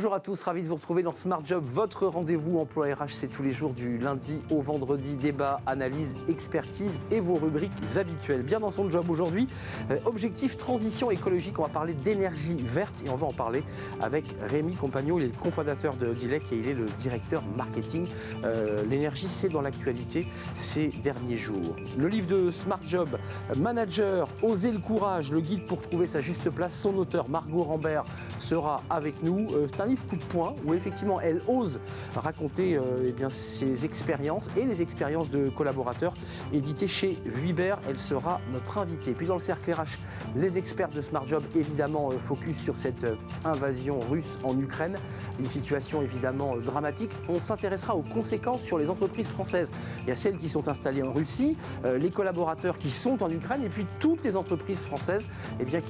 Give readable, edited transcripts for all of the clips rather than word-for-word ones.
Bonjour à tous, ravi de vous retrouver dans Smart Job, votre rendez-vous emploi RH, c'est tous les jours du lundi au vendredi, débat, analyse, expertise et vos rubriques habituelles. Bien dans son job aujourd'hui, objectif transition écologique, on va parler d'énergie verte et on va en parler avec Rémi Compagnot, il est le cofondateur de Lilek et il est le directeur marketing. L'énergie, c'est dans l'actualité ces derniers jours. Le livre de Smart Job, Manager, Oser le courage, le guide pour trouver sa juste place, son auteur Margot Rambert sera avec nous. C'est un livre coup de poing où effectivement elle ose raconter ses expériences et les expériences de collaborateurs, édité chez Vuibert. Elle sera notre invitée. Puis dans le cercle RH, les experts de Smart Job évidemment focus sur cette invasion russe en Ukraine, une situation évidemment dramatique. On s'intéressera aux conséquences sur les entreprises françaises. Il y a celles qui sont installées en Russie, les collaborateurs qui sont en Ukraine et puis toutes les entreprises françaises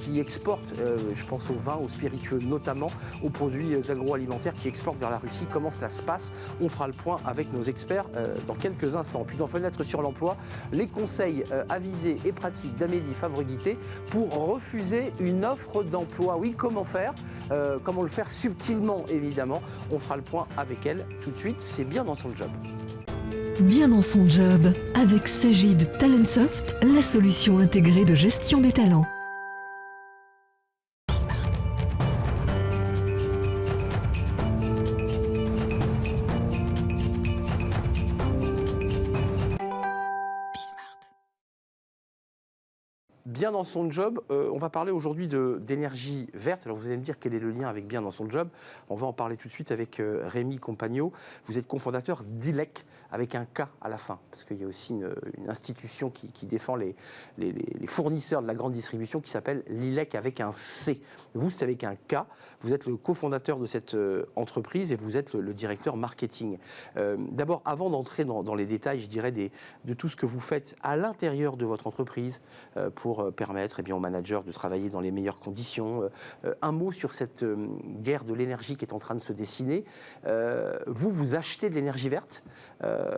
qui exportent, je pense au vin, aux spiritueux notamment, aux produits agroalimentaires qui exportent vers la Russie. Comment cela se passe? On fera le point avec nos experts dans quelques instants. Puis dans Fenêtre sur l'emploi, les conseils avisés et pratiques d'Amélie Favre-Guittet pour refuser une offre d'emploi. Oui, comment faire? Comment le faire subtilement, évidemment. On fera le point avec elle tout de suite. C'est bien dans son job. Bien dans son job, avec Sagid Talentsoft, la solution intégrée de gestion des talents. Bien dans son job, on va parler aujourd'hui d'énergie verte. Alors vous allez me dire quel est le lien avec bien dans son job. On va en parler tout de suite avec Rémi Compagnot. Vous êtes cofondateur d'Ilek avec un K à la fin, parce qu'il y a aussi une institution qui défend les fournisseurs de la grande distribution qui s'appelle l'Ilek avec un C. Vous, c'est avec un K. Vous êtes le cofondateur de cette entreprise et vous êtes le directeur marketing. D'abord, avant d'entrer dans les détails, je dirais, de tout ce que vous faites à l'intérieur de votre entreprise pour permettre aux managers de travailler dans les meilleures conditions. Un mot sur cette guerre de l'énergie qui est en train de se dessiner. Vous achetez de l'énergie verte.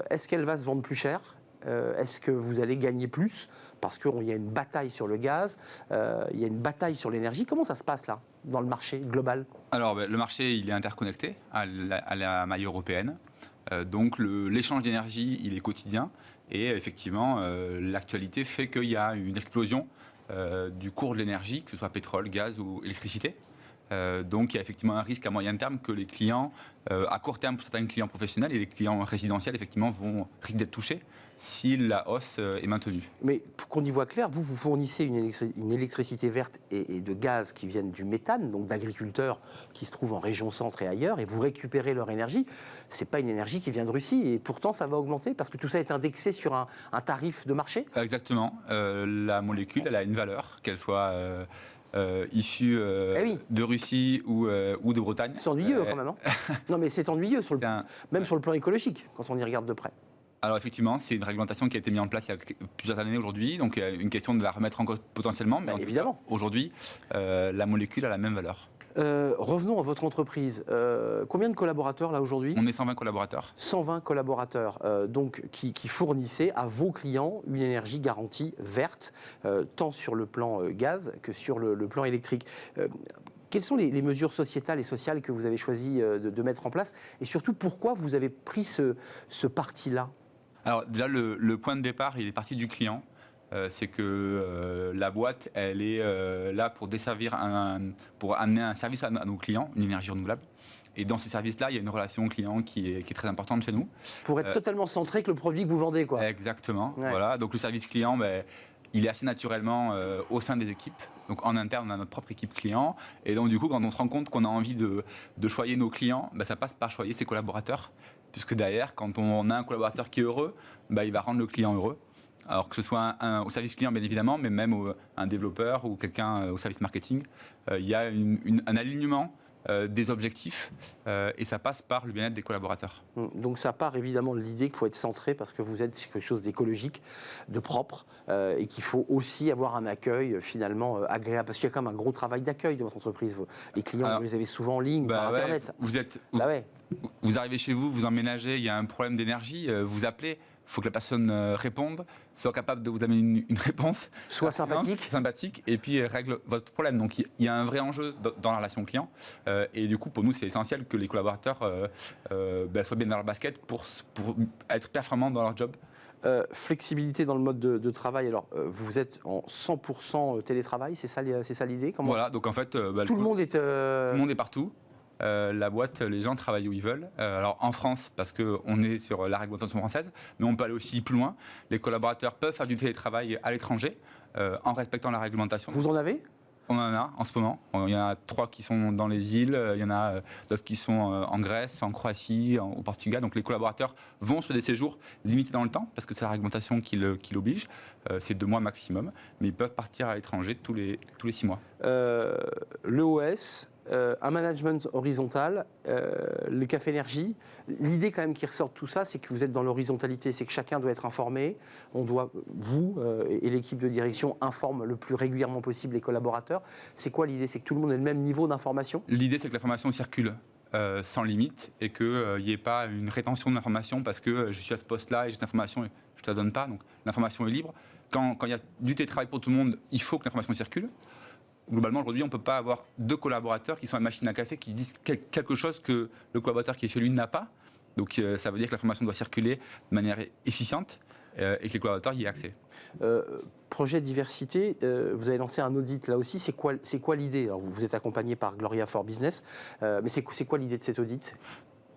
Est-ce qu'elle va se vendre plus cher? Est-ce que vous allez gagner plus? Parce qu'il y a une bataille sur le gaz, il y a une bataille sur l'énergie. Comment ça se passe là, dans le marché global? Alors, le marché, il est interconnecté à la maille européenne. Donc, l'échange d'énergie, il est quotidien. Et effectivement, l'actualité fait qu'il y a une explosion du cours de l'énergie, que ce soit pétrole, gaz ou électricité. Donc il y a effectivement un risque à moyen terme que les clients, à court terme pour certains clients professionnels et les clients résidentiels, effectivement, risquent d'être touchés si la hausse est maintenue. Mais pour qu'on y voit clair, vous fournissez une électricité verte et de gaz qui viennent du méthane, donc d'agriculteurs qui se trouvent en région centre et ailleurs, et vous récupérez leur énergie. Ce n'est pas une énergie qui vient de Russie, et pourtant ça va augmenter parce que tout ça est indexé sur un tarif de marché. Exactement. La molécule, elle a une valeur, qu'elle soit issue de Russie ou de Bretagne. C'est ennuyeux quand même. Hein. Non mais c'est ennuyeux, sur le plan écologique, quand on y regarde de près. Alors effectivement, c'est une réglementation qui a été mise en place il y a plusieurs années aujourd'hui, donc il y a une question de la remettre en cause potentiellement, mais évidemment, aujourd'hui, la molécule a la même valeur. Revenons à votre entreprise. Combien de collaborateurs là aujourd'hui? On est 120 collaborateurs. 120 collaborateurs donc, qui fournissaient à vos clients une énergie garantie verte, tant sur le plan gaz que sur le plan électrique. Quelles sont les mesures sociétales et sociales que vous avez choisi de mettre en place? Et surtout, pourquoi vous avez pris ce parti-là? Alors déjà, le point de départ, il est parti du client. C'est que la boîte, elle est là pour desservir, pour amener un service à nos clients, une énergie renouvelable. Et dans ce service-là, il y a une relation client qui est très importante chez nous. Pour être totalement centré que le produit que vous vendez, quoi. Exactement. Ouais. Voilà. Donc le service client, il est assez naturellement au sein des équipes. Donc en interne, on a notre propre équipe client. Et donc du coup, quand on se rend compte qu'on a envie de choyer nos clients, ça passe par choyer ses collaborateurs. Puisque derrière, quand on a un collaborateur qui est heureux, il va rendre le client heureux. Alors que ce soit au service client, bien évidemment, mais même un développeur ou quelqu'un au service marketing, il y a un alignement des objectifs et ça passe par le bien-être des collaborateurs. Donc ça part évidemment de l'idée qu'il faut être centré parce que vous êtes quelque chose d'écologique, de propre et qu'il faut aussi avoir un accueil finalement agréable parce qu'il y a quand même un gros travail d'accueil de votre entreprise. Les clients, vous les avez souvent en ligne, par Internet. Vous arrivez chez vous, vous emménagez, il y a un problème d'énergie, vous appelez, faut que la personne réponde, soit capable de vous amener une réponse. Soit sympathique, et puis règle votre problème. Donc il y a un vrai enjeu dans la relation client. Et du coup, pour nous, c'est essentiel que les collaborateurs soient bien dans leur basket pour être performants dans leur job. Flexibilité dans le mode de travail. Alors, vous êtes en 100% télétravail, c'est ça l'idée? Voilà, donc en fait... tout le monde est partout. La boîte, les gens travaillent où ils veulent. Alors en France, parce qu'on est sur la réglementation française, mais on peut aller aussi plus loin. Les collaborateurs peuvent faire du télétravail à l'étranger en respectant la réglementation. Vous en avez ? On en a en ce moment. Il y en a 3 qui sont dans les îles, il y en a d'autres qui sont en Grèce, en Croatie, au Portugal. Donc les collaborateurs vont sur des séjours limités dans le temps, parce que c'est la réglementation qui l'oblige. C'est 2 mois maximum, mais ils peuvent partir à l'étranger tous les 6 mois. L'EOS, un management horizontal, le Café Énergie. L'idée quand même qui ressort de tout ça, c'est que vous êtes dans l'horizontalité, c'est que chacun doit être informé. Vous et l'équipe de direction informent le plus régulièrement possible les collaborateurs. C'est quoi l'idée? C'est que tout le monde ait le même niveau d'information? L'idée, c'est que l'information circule sans limite et qu'il n'y ait pas une rétention d'information parce que je suis à ce poste-là et j'ai cette information et je ne te la donne pas. Donc l'information est libre. Quand il y a du télétravail pour tout le monde, il faut que l'information circule. Globalement, aujourd'hui, on ne peut pas avoir 2 collaborateurs qui sont à la machine à café qui disent quelque chose que le collaborateur qui est chez lui n'a pas. Donc ça veut dire que l'information doit circuler de manière efficiente et que les collaborateurs y aient accès. Projet diversité, vous avez lancé un audit là aussi. C'est quoi l'idée? Alors, vous êtes accompagné par Gloria for Business, mais c'est quoi l'idée de cet audit?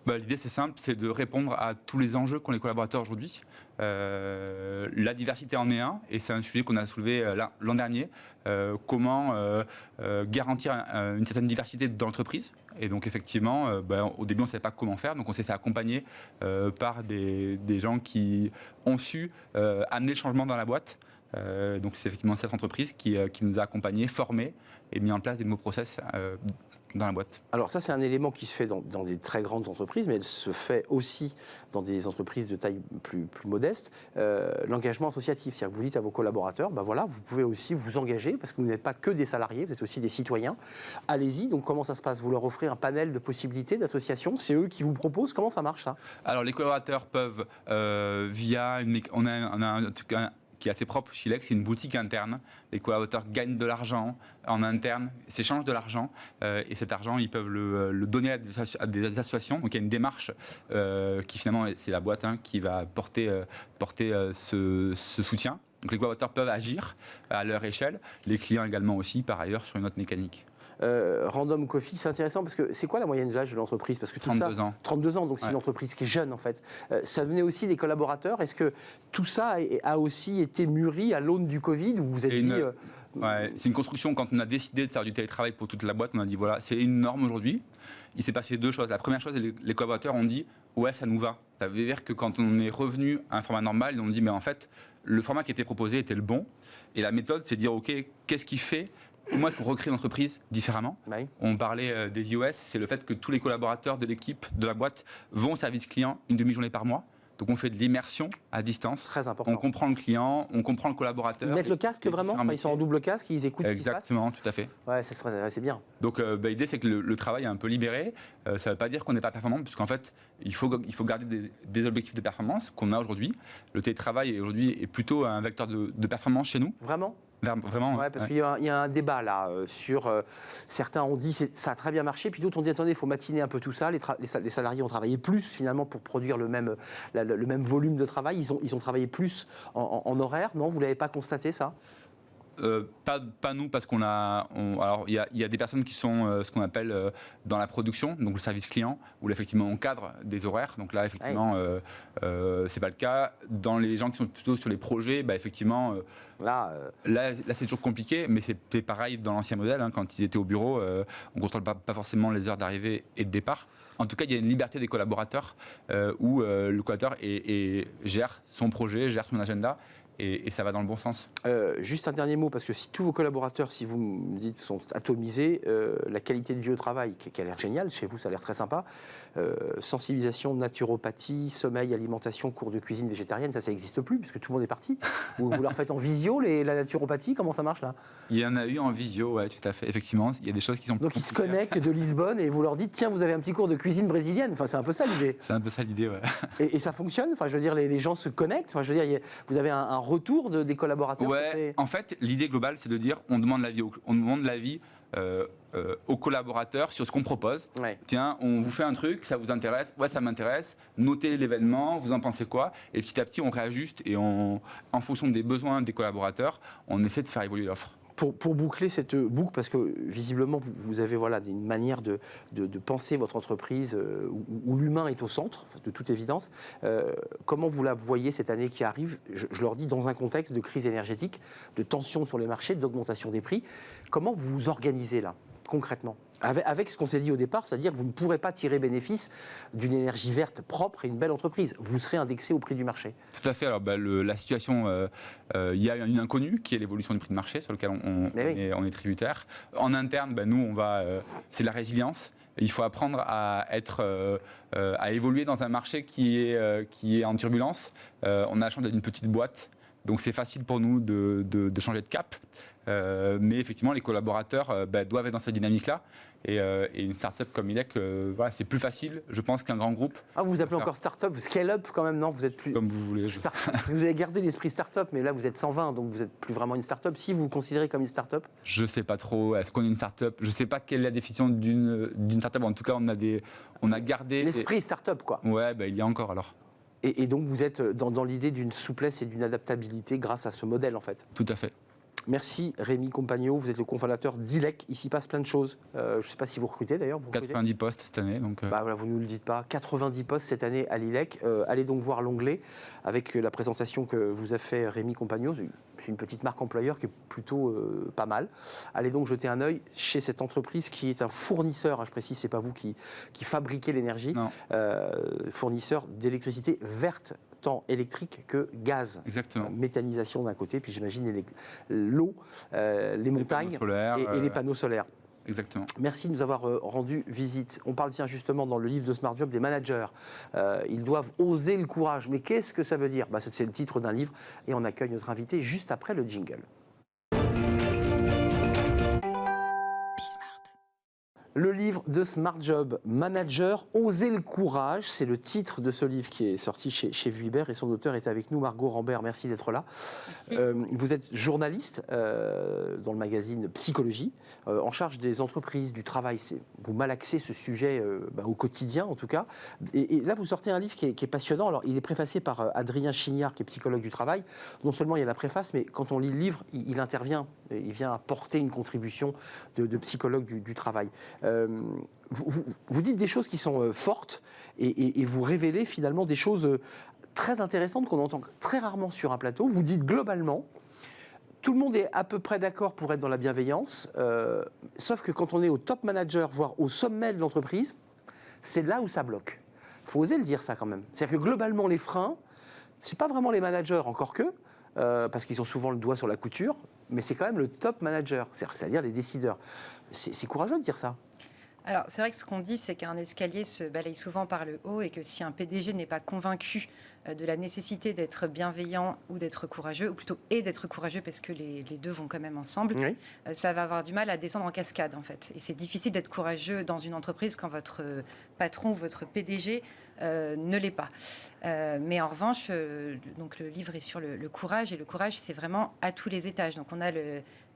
L'idée, c'est simple, c'est de répondre à tous les enjeux qu'ont les collaborateurs aujourd'hui. La diversité en est un, et c'est un sujet qu'on a soulevé l'an dernier. Comment garantir une certaine diversité dans l'entreprise. Et donc, effectivement, au début, on ne savait pas comment faire. Donc, on s'est fait accompagner par des gens qui ont su amener le changement dans la boîte. Donc, c'est effectivement cette entreprise qui nous a accompagnés, formés et mis en place des nouveaux process dans la boîte. Alors ça, c'est un élément qui se fait dans des très grandes entreprises, mais elle se fait aussi dans des entreprises de taille plus modeste. L'engagement associatif, c'est-à-dire que vous dites à vos collaborateurs, voilà, vous pouvez aussi vous engager, parce que vous n'êtes pas que des salariés, vous êtes aussi des citoyens. Allez-y, donc comment ça se passe? Vous leur offrez un panel de possibilités, d'associations, c'est eux qui vous proposent, comment ça marche ça? Alors les collaborateurs peuvent, on a un truc qui est assez propre chez Lex, c'est une boutique interne. Les collaborateurs gagnent de l'argent en interne, s'échangent de l'argent, et cet argent, ils peuvent le donner à des associations. Donc il y a une démarche qui finalement, c'est la boîte qui va porter ce soutien. Donc les collaborateurs peuvent agir à leur échelle, les clients également aussi, par ailleurs, sur une autre mécanique. Random Coffee, c'est intéressant parce que c'est quoi la moyenne d'âge de l'entreprise? Parce que 32 ans. 32 ans, donc c'est une entreprise qui est jeune en fait. Ça venait aussi des collaborateurs. Est-ce que tout ça a aussi été mûri à l'aune du Covid où vous vous êtes dit... c'est une construction. Quand on a décidé de faire du télétravail pour toute la boîte, on a dit voilà, c'est une norme aujourd'hui. Il s'est passé 2 choses. La première chose, les collaborateurs ont dit ouais, ça nous va. Ça veut dire que quand on est revenu à un format normal, ils ont dit mais en fait, le format qui était proposé était le bon. Et la méthode, c'est de dire ok, qu'est-ce qui fait? Comment est-ce qu'on recrée l'entreprise différemment? Oui. On parlait des iOS, c'est le fait que tous les collaborateurs de l'équipe, de la boîte, vont au service client une demi-journée par mois. Donc on fait de l'immersion à distance. Très important. On comprend le client, on comprend le collaborateur. Ils mettent le casque vraiment? Ils sont en double casque, ils écoutent ce qui se passe? Exactement, tout à fait. Ouais, c'est bien. Donc l'idée, c'est que le travail est un peu libéré. Ça ne veut pas dire qu'on n'est pas performant, puisqu'en fait, il faut garder des objectifs de performance qu'on a aujourd'hui. Le télétravail aujourd'hui est plutôt un vecteur de performance chez nous. Vraiment? Vraiment, ouais, parce qu'il y a un débat là sur certains ont dit ça a très bien marché, puis d'autres ont dit attendez, il faut matiner un peu tout ça. Les salariés ont travaillé plus finalement pour produire le même volume de travail. Ils ont travaillé plus en horaire. Non, vous l'avez pas constaté ça? Pas nous, parce alors il y a des personnes qui sont ce qu'on appelle dans la production, donc le service client, où effectivement on cadre des horaires. Donc là effectivement c'est pas le cas. Dans les gens qui sont plutôt sur les projets, effectivement là c'est toujours compliqué, mais c'était pareil dans l'ancien modèle. Quand ils étaient au bureau, on ne contrôle pas forcément les heures d'arrivée et de départ. En tout cas, il y a une liberté des collaborateurs où le collaborateur gère son projet, gère son agenda. et ça va dans le bon sens. Juste un dernier mot, parce que si tous vos collaborateurs, si vous me dites, sont atomisés, la qualité de vie au travail, qui a l'air géniale, chez vous ça a l'air très sympa, sensibilisation, naturopathie, sommeil, alimentation, cours de cuisine végétarienne, ça n'existe plus, puisque tout le monde est parti. Vous leur faites en visio la naturopathie, comment ça marche là? Il y en a eu en visio, ouais, tout à fait. Effectivement, il y a des choses qui sont... Donc ils se connectent de Lisbonne et vous leur dites, tiens, vous avez un petit cours de cuisine brésilienne, enfin c'est un peu ça l'idée. C'est un peu ça l'idée, ouais. Et ça fonctionne, enfin je veux dire, les gens se connectent, enfin je veux dire, vous avez un retour des collaborateurs? Ouais, en fait, l'idée globale, c'est de dire, on demande l'avis aux collaborateurs sur ce qu'on propose. Ouais. Tiens, on vous fait un truc, ça vous intéresse? Ouais, ça m'intéresse. Notez l'événement, vous en pensez quoi? Et petit à petit, on réajuste et en fonction des besoins des collaborateurs, on essaie de faire évoluer l'offre. Pour boucler cette boucle, parce que visiblement vous avez une manière de penser votre entreprise où l'humain est au centre, de toute évidence. Comment vous la voyez cette année qui arrive? Je leur dis dans un contexte de crise énergétique, de tension sur les marchés, d'augmentation des prix. Comment vous vous organisez là, concrètement? Avec ce qu'on s'est dit au départ, c'est-à-dire que vous ne pourrez pas tirer bénéfice d'une énergie verte propre et une belle entreprise. Vous serez indexé au prix du marché. Tout à fait. Alors, la situation, il y a une inconnue qui est l'évolution du prix de marché sur lequel on est tributaire. En interne, nous, c'est de la résilience. Il faut apprendre à évoluer dans un marché qui est en turbulence. On a la chance d'être une petite boîte. Donc c'est facile pour nous de changer de cap. Mais effectivement, les collaborateurs doivent être dans cette dynamique-là. Et une start-up comme ILEC, c'est plus facile, je pense, qu'un grand groupe. Ah, vous vous appelez encore start-up, scale-up quand même, non? Vous êtes plus... Comme vous voulez. Vous avez gardé l'esprit start-up, mais là vous êtes 120, donc vous n'êtes plus vraiment une start-up. Si vous vous considérez comme une start-up? Je ne sais pas trop. Est-ce qu'on est une start-up? Je ne sais pas quelle est la définition d'une start-up. En tout cas, on a gardé... L'esprit start-up, quoi. Ouais, il y a encore alors. Et donc vous êtes dans l'idée d'une souplesse et d'une adaptabilité grâce à ce modèle, en fait. Tout à fait. Merci Rémi Compagno, vous êtes le cofondateur d'ILEC. Ici passe plein de choses. Je ne sais pas si vous recrutez d'ailleurs. 90 postes cette année. Donc voilà, vous ne nous le dites pas. 90 postes cette année à l'ILEC. Allez donc voir l'onglet avec la présentation que vous a fait Rémi Compagno. C'est une petite marque employeur qui est plutôt pas mal. Allez donc jeter un œil chez cette entreprise qui est un fournisseur, je précise, ce n'est pas vous qui fabriquez l'énergie, fournisseur d'électricité verte, tant électrique que gaz. Exactement. Méthanisation d'un côté, puis j'imagine l'eau, les montagnes et les panneaux solaires. Exactement. Merci de nous avoir rendu visite. On parle bien justement dans le livre de Smart Job des managers. Ils doivent oser le courage. Mais qu'est-ce que ça veut dire? C'est le titre d'un livre et on accueille notre invité juste après le jingle. Le livre de Smart Job, Manager, Oser le courage, c'est le titre de ce livre qui est sorti chez Vuibert et son auteur est avec nous, Margot Rambert, merci d'être là. Vous êtes journaliste dans le magazine Psychologie, en charge des entreprises, du travail. Vous malaxez ce sujet au quotidien en tout cas. Et là, vous sortez un livre qui est passionnant. Alors, il est préfacé par Adrien Chignard, qui est psychologue du travail. Non seulement il y a la préface, mais quand on lit le livre, il intervient. Il vient apporter une contribution de psychologue du travail. Vous dites des choses qui sont fortes et vous révélez finalement des choses très intéressantes qu'on entend très rarement sur un plateau. Vous dites globalement, tout le monde est à peu près d'accord pour être dans la bienveillance, sauf que quand on est au top manager, voire au sommet de l'entreprise, c'est là où ça bloque. Il faut oser le dire ça quand même. C'est-à-dire que globalement les freins, c'est pas vraiment les managers, encore que, parce qu'ils ont souvent le doigt sur la couture, mais c'est quand même le top manager, c'est-à-dire les décideurs. C'est courageux de dire ça. Alors, c'est vrai que ce qu'on dit, c'est qu'un escalier se balaye souvent par le haut et que si un PDG n'est pas convaincu de la nécessité d'être bienveillant ou d'être courageux, ou plutôt d'être courageux parce que les deux vont quand même ensemble, oui. Ça va avoir du mal à descendre en cascade en fait. Et c'est difficile d'être courageux dans une entreprise quand votre patron ou votre PDG ne l'est pas. Mais en revanche, donc le livre est sur le courage et le courage, c'est vraiment à tous les étages. Donc on a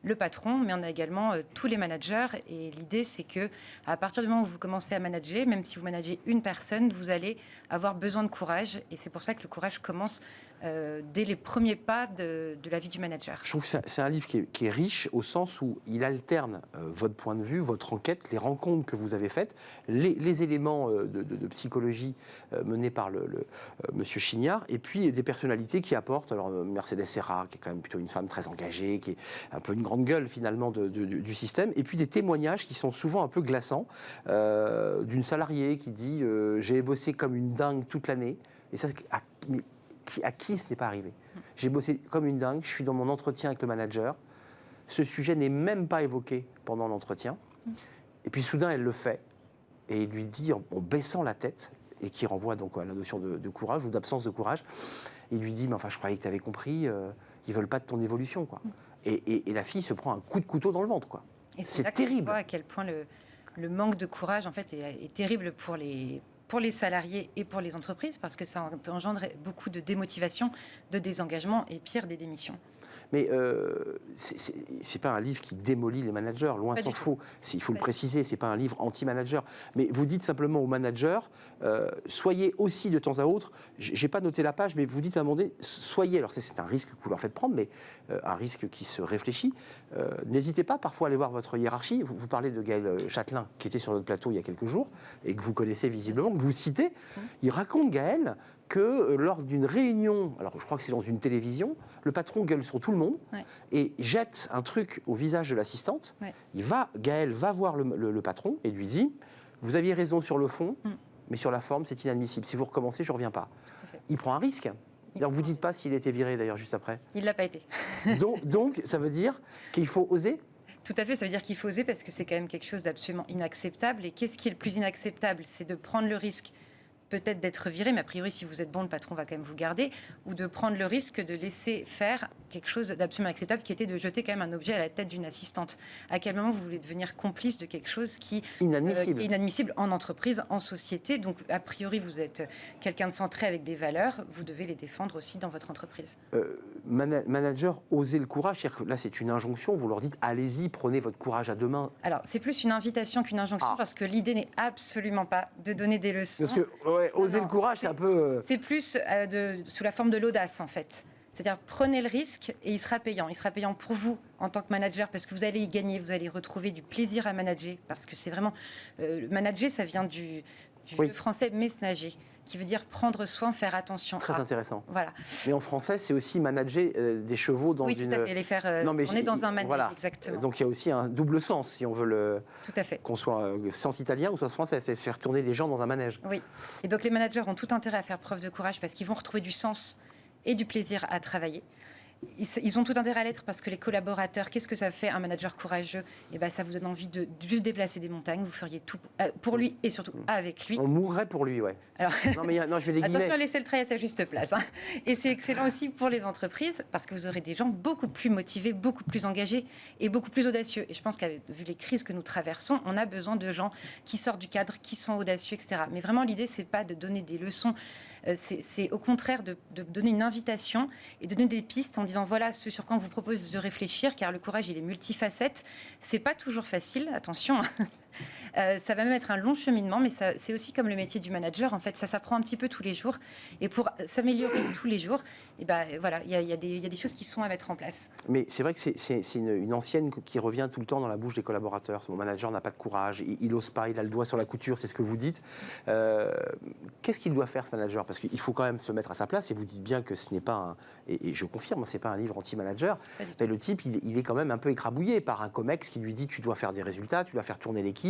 le patron, mais on a également tous les managers. Et l'idée, c'est que à partir du moment où vous commencez à manager, même si vous managez une personne, vous allez avoir besoin de courage. Et c'est pour ça que le courage commence dès les premiers pas de la vie du manager. Je trouve que c'est un livre qui est riche au sens où il alterne votre point de vue, votre enquête, les rencontres que vous avez faites, les éléments de psychologie menés par monsieur Chignard, et puis des personnalités qui apportent. Alors Mercedes Serra, qui est quand même plutôt une femme très engagée, qui est un peu une grande gueule finalement du système, et puis des témoignages qui sont souvent un peu glaçants, d'une salariée qui dit j'ai bossé comme une dingue toute l'année, et ça, à qui ce n'est pas arrivé? J'ai bossé comme une dingue, je suis dans mon entretien avec le manager, ce sujet n'est même pas évoqué pendant l'entretien, et puis soudain elle le fait, et il lui dit en baissant la tête, et qui renvoie donc à la notion de courage ou d'absence de courage, il lui dit, mais enfin je croyais que tu avais compris, ils veulent pas de ton évolution, quoi. Et la fille se prend un coup de couteau dans le ventre, quoi. Et C'est là qu'on terrible. voit à quel point le manque de courage en fait est terrible pour les salariés et pour les entreprises, parce que ça engendre beaucoup de démotivation, de désengagement et pire, des démissions. Mais c'est pas un livre qui démolit les managers, loin s'en faut. Il faut le préciser, c'est pas un livre anti-manager. Mais vous dites simplement aux managers, soyez aussi de temps à autre, j'ai pas noté la page, mais vous dites à un moment donné, soyez, alors c'est un risque que vous leur faites prendre, mais un risque qui se réfléchit. N'hésitez pas parfois à aller voir votre hiérarchie. Vous parlez de Gaël Châtelain, qui était sur notre plateau il y a quelques jours, et que vous connaissez visiblement, que vous citez. Il raconte, Gaël, que lors d'une réunion, alors je crois que c'est dans une télévision, le patron gueule sur tout le monde et jette un truc au visage de l'assistante. Gaël va voir le patron et lui dit « Vous aviez raison sur le fond, mais sur la forme, c'est inadmissible. Si vous recommencez, je ne reviens pas. » Il prend un risque. Alors, vous ne dites pas s'il a été viré d'ailleurs juste après. Il ne l'a pas été. donc, ça veut dire qu'il faut oser. Tout à fait, ça veut dire qu'il faut oser parce que c'est quand même quelque chose d'absolument inacceptable. Et qu'est-ce qui est le plus inacceptable? C'est de prendre le risque peut-être d'être viré, mais a priori, si vous êtes bon, le patron va quand même vous garder, ou de prendre le risque de laisser faire quelque chose d'absolument acceptable, qui était de jeter quand même un objet à la tête d'une assistante. À quel moment vous voulez devenir complice de quelque chose qui est inadmissible en entreprise, en société? Donc, a priori, vous êtes quelqu'un de centré avec des valeurs, vous devez les défendre aussi dans votre entreprise. Manager, osez le courage, c'est-à-dire que là, c'est une injonction, vous leur dites, allez-y, prenez votre courage à deux mains. Alors, c'est plus une invitation qu'une injonction, parce que l'idée n'est absolument pas de donner des leçons. Parce que oser le courage, c'est un peu... C'est plus sous la forme de l'audace, en fait. C'est-à-dire, prenez le risque et il sera payant. Il sera payant pour vous en tant que manager parce que vous allez y gagner, vous allez retrouver du plaisir à manager. Parce que c'est vraiment... manager, ça vient du vieux français mesnager, qui veut dire prendre soin, faire attention. Très intéressant. Voilà. Mais en français, c'est aussi manager des chevaux dans une... Oui, tout à fait, les faire tourner dans un manège, voilà. exactement. Donc il y a aussi un double sens, si on veut tout à fait. Qu'on soit sens italien ou sens français, c'est faire tourner des gens dans un manège. Oui, et donc les managers ont tout intérêt à faire preuve de courage parce qu'ils vont retrouver du sens et du plaisir à travailler. Ils ont tout intérêt à l'être parce que les collaborateurs, qu'est-ce que ça fait un manager courageux? Et ben, ça vous donne envie de juste déplacer des montagnes, vous feriez tout pour lui et surtout avec lui. On mourrait pour lui, ouais. Alors, non, je vais des guillemets. Attention à laisser le travail à sa juste place. Hein. Et c'est excellent aussi pour les entreprises parce que vous aurez des gens beaucoup plus motivés, beaucoup plus engagés et beaucoup plus audacieux. Et je pense qu'avec vu les crises que nous traversons, on a besoin de gens qui sortent du cadre, qui sont audacieux, etc. Mais vraiment, l'idée, c'est pas de donner des leçons. C'est au contraire de donner une invitation et de donner des pistes en disant voilà ce sur quoi on vous propose de réfléchir, car le courage il est multifacette. C'est pas toujours facile, attention. Ça va même être un long cheminement, mais c'est aussi comme le métier du manager. En fait, ça s'apprend un petit peu tous les jours. Et pour s'améliorer tous les jours, et ben voilà, il y a des choses qui sont à mettre en place. Mais c'est vrai que c'est une ancienne qui revient tout le temps dans la bouche des collaborateurs. Mon manager n'a pas de courage, il n'ose pas, il a le doigt sur la couture, c'est ce que vous dites. Qu'est-ce qu'il doit faire ce manager? Parce qu'il faut quand même se mettre à sa place. Et vous dites bien que ce n'est pas un, et je confirme, c'est pas un livre anti-manager. Mais le type, il est quand même un peu écrabouillé par un COMEX qui lui dit tu dois faire des résultats, tu dois faire tourner l'équipe.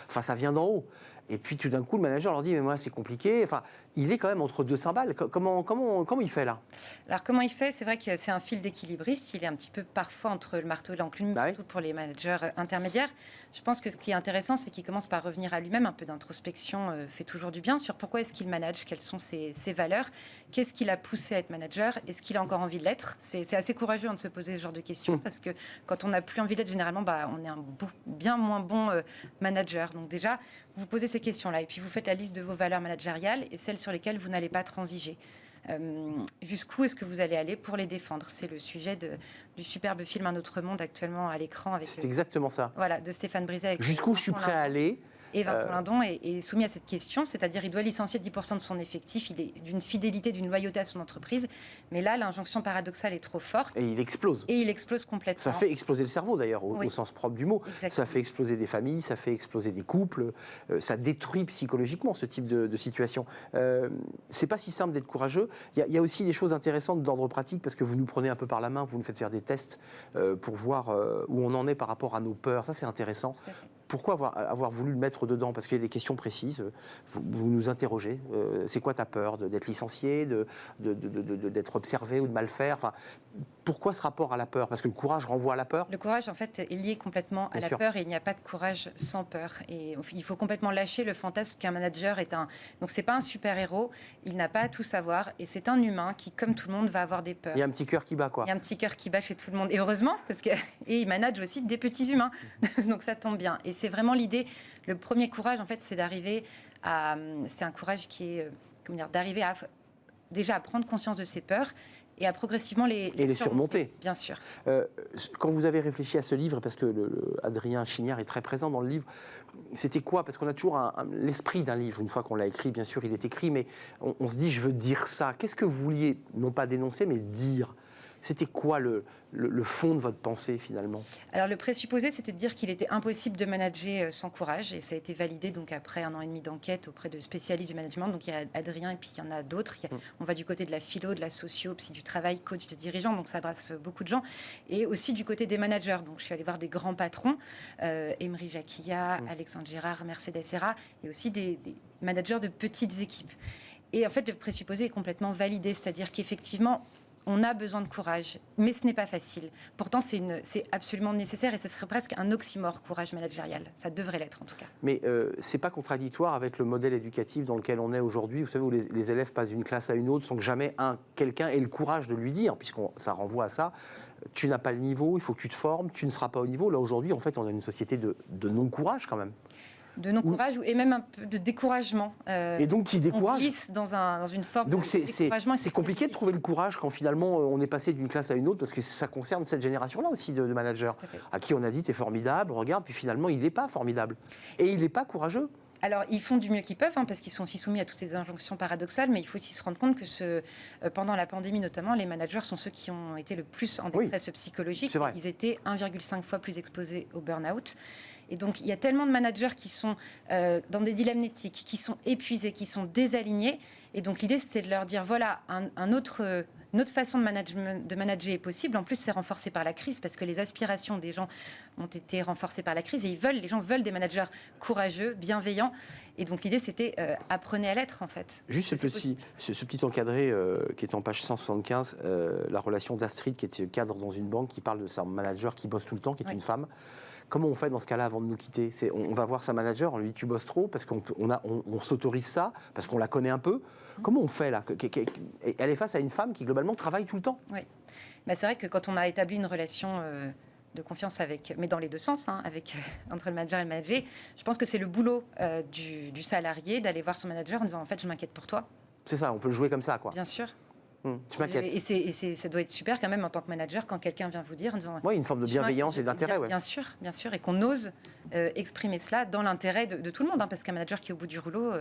Enfin, ça vient d'en haut. Et puis tout d'un coup, le manager leur dit mais moi c'est compliqué. Enfin, il est quand même entre deux cymbales. Comment il fait là? Alors comment il fait? C'est vrai que c'est un fil d'équilibriste. Il est un petit peu parfois entre le marteau et l'enclume, surtout pour les managers intermédiaires. Je pense que ce qui est intéressant, c'est qu'il commence par revenir à lui-même. Un peu d'introspection fait toujours du bien sur pourquoi est-ce qu'il manage, quelles sont ses valeurs, qu'est-ce qui l'a poussé à être manager, est-ce qu'il a encore envie de l'être? C'est assez courageux de se poser ce genre de questions parce que quand on n'a plus envie d'être, généralement, on est un bien moins bon manager. Donc déjà, vous posez ces questions-là et puis vous faites la liste de vos valeurs managériales et celles sur lesquelles vous n'allez pas transiger. Jusqu'où est-ce que vous allez aller pour les défendre? C'est le sujet du superbe film Un autre monde actuellement à l'écran. C'est exactement ça. Voilà, de Stéphane Brisé. Jusqu'où je suis prêt à aller? Et Vincent Lindon est soumis à cette question, c'est-à-dire il doit licencier 10% de son effectif, il est d'une fidélité, d'une loyauté à son entreprise. Mais là, l'injonction paradoxale est trop forte. Et il explose. Et il explose complètement. Ça fait exploser le cerveau d'ailleurs, au sens propre du mot. Exactement. Ça fait exploser des familles, ça fait exploser des couples, ça détruit psychologiquement ce type de situation. C'est pas si simple d'être courageux. Il y a aussi des choses intéressantes d'ordre pratique parce que vous nous prenez un peu par la main, vous nous faites faire des tests pour voir où on en est par rapport à nos peurs. Ça, c'est intéressant. pourquoi avoir voulu le mettre dedans? Parce qu'il y a des questions précises. Vous nous interrogez. C'est quoi ta peur? D'être licencié, d'être observé ou de mal faire? Enfin, pourquoi ce rapport à la peur? Parce que le courage renvoie à la peur. Le courage, en fait, est lié complètement à la peur et il n'y a pas de courage sans peur. Et il faut complètement lâcher le fantasme qu'un manager est un... Donc, c'est pas un super-héros, il n'a pas à tout savoir et c'est un humain qui, comme tout le monde, va avoir des peurs. Il y a un petit cœur qui bat, quoi. Il y a un petit cœur qui bat chez tout le monde. Et heureusement, et il manage aussi des petits humains. Donc, ça tombe bien. Et c'est vraiment l'idée. Le premier courage, en fait, c'est d'arriver à... C'est un courage qui est... Comment dire? D'arriver à... Déjà, à prendre conscience de ses peurs et à progressivement les surmonter. Bien sûr. Quand vous avez réfléchi à ce livre, parce que Adrien Chignard est très présent dans le livre, c'était quoi? Parce qu'on a toujours l'esprit d'un livre, une fois qu'on l'a écrit, bien sûr, il est écrit, mais on se dit, je veux dire ça. Qu'est-ce que vous vouliez, non pas dénoncer, mais dire? C'était quoi le fond de votre pensée, finalement? Alors, le présupposé, c'était de dire qu'il était impossible de manager sans courage. Et ça a été validé donc, après 1 an et demi d'enquête auprès de spécialistes du management. Donc, il y a Adrien et puis il y en a d'autres. On va du côté de la philo, de la socio, psy du travail, coach de dirigeants. Donc, ça brasse beaucoup de gens. Et aussi du côté des managers. Donc, je suis allée voir des grands patrons. Emery Jacquilla, Alexandre Gérard, Mercedes Serra. Et aussi des managers de petites équipes. Et en fait, le présupposé est complètement validé. C'est-à-dire qu'effectivement... On a besoin de courage, mais ce n'est pas facile. Pourtant, c'est absolument nécessaire et ce serait presque un oxymore, courage managérial. Ça devrait l'être, en tout cas. Mais ce n'est pas contradictoire avec le modèle éducatif dans lequel on est aujourd'hui. Vous savez, où les élèves passent d'une classe à une autre sans que jamais quelqu'un ait le courage de lui dire, puisque ça renvoie à ça, tu n'as pas le niveau, il faut que tu te formes, tu ne seras pas au niveau. Là, aujourd'hui, en fait, on a une société de non-courage, quand même. De non-courage et même un peu de découragement. Et donc, qui décourage. On glisse dans une forme donc de découragement. C'est compliqué de trouver le courage quand finalement on est passé d'une classe à une autre, parce que ça concerne cette génération-là aussi de managers, à qui on a dit t'es formidable, regarde, puis finalement il n'est pas formidable. Et il n'est pas courageux. Alors, ils font du mieux qu'ils peuvent, parce qu'ils sont aussi soumis à toutes ces injonctions paradoxales, mais il faut aussi se rendre compte que pendant la pandémie notamment, les managers sont ceux qui ont été le plus en détresse psychologique. C'est vrai. Ils étaient 1,5 fois plus exposés au burn-out. Et donc, il y a tellement de managers qui sont dans des dilemmes éthiques, qui sont épuisés, qui sont désalignés. Et donc, l'idée, c'est de leur dire, voilà, une autre façon de manager est possible. En plus, c'est renforcé par la crise, parce que les aspirations des gens ont été renforcées par la crise. Et les gens veulent des managers courageux, bienveillants. Et donc, l'idée, c'était apprenez à l'être, en fait. Juste ce petit encadré qui est en page 175, la relation d'Astrid, qui est cadre dans une banque, qui parle de sa manager qui bosse tout le temps, qui est une femme. Comment on fait dans ce cas-là avant de nous quitter? On va voir sa manager, on lui dit tu bosses trop, parce qu'on s'autorise ça, parce qu'on la connaît un peu. Comment on fait là? Elle est face à une femme qui globalement travaille tout le temps. Oui, c'est vrai que quand on a établi une relation de confiance mais dans les deux sens, entre le manager et le manager, je pense que c'est le boulot du salarié d'aller voir son manager en disant en fait je m'inquiète pour toi. C'est ça, on peut le jouer comme ça, quoi. Bien sûr. Je m'inquiète. Et ça doit être super quand même en tant que manager quand quelqu'un vient vous dire en disant... Oui, une forme de bienveillance et d'intérêt. Bien sûr, et qu'on ose exprimer cela dans l'intérêt de tout le monde, parce qu'un manager qui est au bout du rouleau...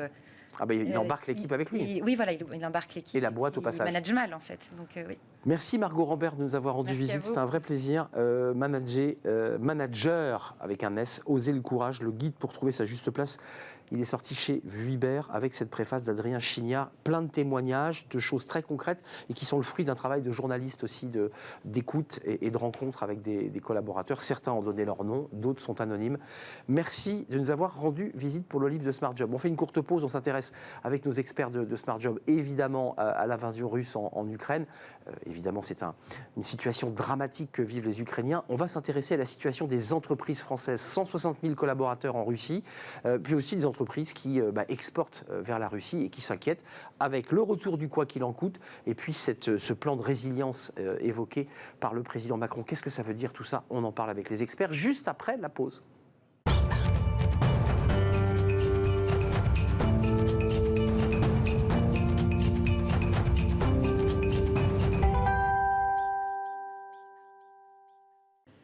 il embarque l'équipe avec lui. Oui, voilà, il embarque l'équipe. Et la boîte au passage. Il manage mal, en fait. Donc, oui. Merci Margot Rambert de nous avoir rendu visite. C'est un vrai plaisir. Manager avec un S, oser le courage, le guide pour trouver sa juste place. Il est sorti chez Vuibert avec cette préface d'Adrien Chignard, plein de témoignages, de choses très concrètes et qui sont le fruit d'un travail de journaliste aussi, d'écoute et de rencontre avec des collaborateurs. Certains ont donné leur nom, d'autres sont anonymes. Merci de nous avoir rendu visite pour le livre de Smart Job. On fait une courte pause, on s'intéresse avec nos experts de Smart Job, évidemment à l'invasion russe en Ukraine. Évidemment, c'est une situation dramatique que vivent les Ukrainiens. On va s'intéresser à la situation des entreprises françaises, 160 000 collaborateurs en Russie, puis aussi des entreprises qui exportent vers la Russie et qui s'inquiètent avec le retour du quoi qu'il en coûte et puis ce plan de résilience évoqué par le président Macron. Qu'est-ce que ça veut dire tout ça? On en parle avec les experts juste après la pause.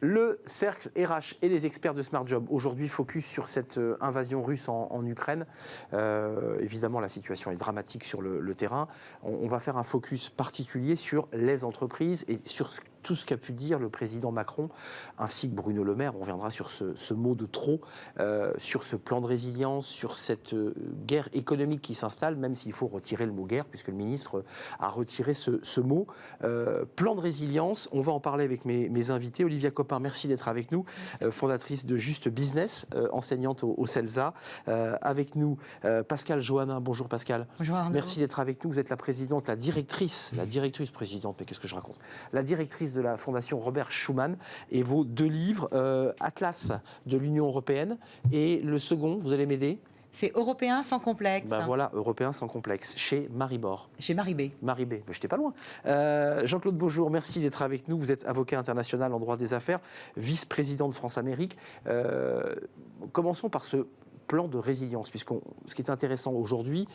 Le cercle RH et les experts de Smart Job, aujourd'hui focus sur cette invasion russe en Ukraine. Évidemment, la situation est dramatique sur le terrain. On va faire un focus particulier sur les entreprises et sur tout ce qu'a pu dire le président Macron ainsi que Bruno Le Maire. On reviendra sur ce mot de trop, sur ce plan de résilience, sur cette guerre économique qui s'installe, même s'il faut retirer le mot guerre, puisque le ministre a retiré ce mot. Plan de résilience, on va en parler avec mes invités. Olivia Copin, merci d'être avec nous, fondatrice de Juste Business, enseignante au CELSA. Avec nous, Pascale Johannin. Bonjour Pascale. Bonjour Arnaud. Merci d'être avec nous. Vous êtes la présidente, la directrice présidente, mais qu'est-ce que je raconte ? La directrice de la Fondation Robert Schuman, et vos 2 livres, Atlas de l'Union européenne, et le second, vous allez m'aider ? C'est Européen sans complexe. Ben voilà, Européen sans complexe, chez Maribor. Chez Maribé. Maribé, je n'étais pas loin. Jean-Claude Beaujour, merci d'être avec nous. Vous êtes avocat international en droit des affaires, vice-président de France-Amérique. Commençons par ce plan de résilience, ce qui est intéressant aujourd'hui,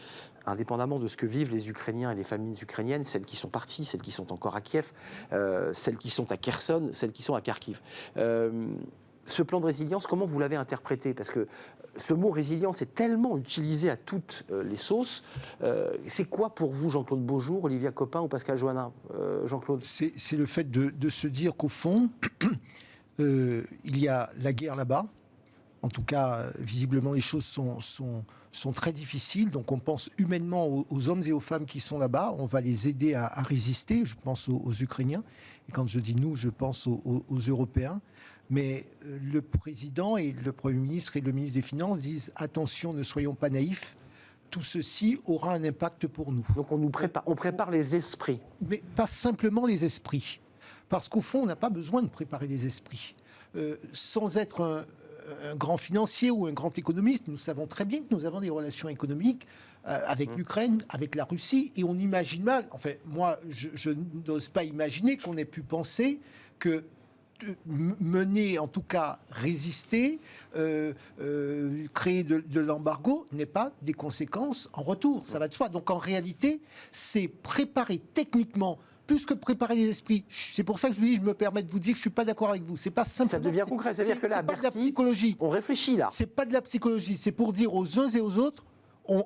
indépendamment de ce que vivent les Ukrainiens et les familles ukrainiennes, celles qui sont parties, celles qui sont encore à Kiev, celles qui sont à Kherson, celles qui sont à Kharkiv. Ce plan de résilience, comment vous l'avez interprété ? Parce que ce mot résilience est tellement utilisé à toutes les sauces. C'est quoi pour vous, Jean-Claude Beaujour, Olivia Copin ou Pascale Johannin ? Jean-Claude ? C'est le fait de se dire qu'au fond, il y a la guerre là-bas. En tout cas, visiblement, les choses sont très difficiles. Donc, on pense humainement aux hommes et aux femmes qui sont là-bas. On va les aider à résister. Je pense aux Ukrainiens. Et quand je dis nous, je pense aux Européens. Mais le président et le Premier ministre et le ministre des Finances disent « Attention, ne soyons pas naïfs. Tout ceci aura un impact pour nous. » Donc, on prépare les esprits. Mais pas simplement les esprits. Parce qu'au fond, on n'a pas besoin de préparer les esprits. Sans être un grand financier ou un grand économiste, nous savons très bien que nous avons des relations économiques avec l'Ukraine, avec la Russie, et on imagine mal, enfin moi je n'ose pas imaginer qu'on ait pu penser que mener, en tout cas résister, créer de l'embargo n'est pas des conséquences en retour, ça va de soi. Donc en réalité, c'est préparer techniquement plus que préparer les esprits. C'est pour ça que je vous dis, je me permets de vous dire que je suis pas d'accord avec vous. C'est pas simplement. Ça devient concret, c'est-à-dire que là, c'est pas de la psychologie. On réfléchit là. C'est pas de la psychologie. C'est pour dire aux uns et aux autres,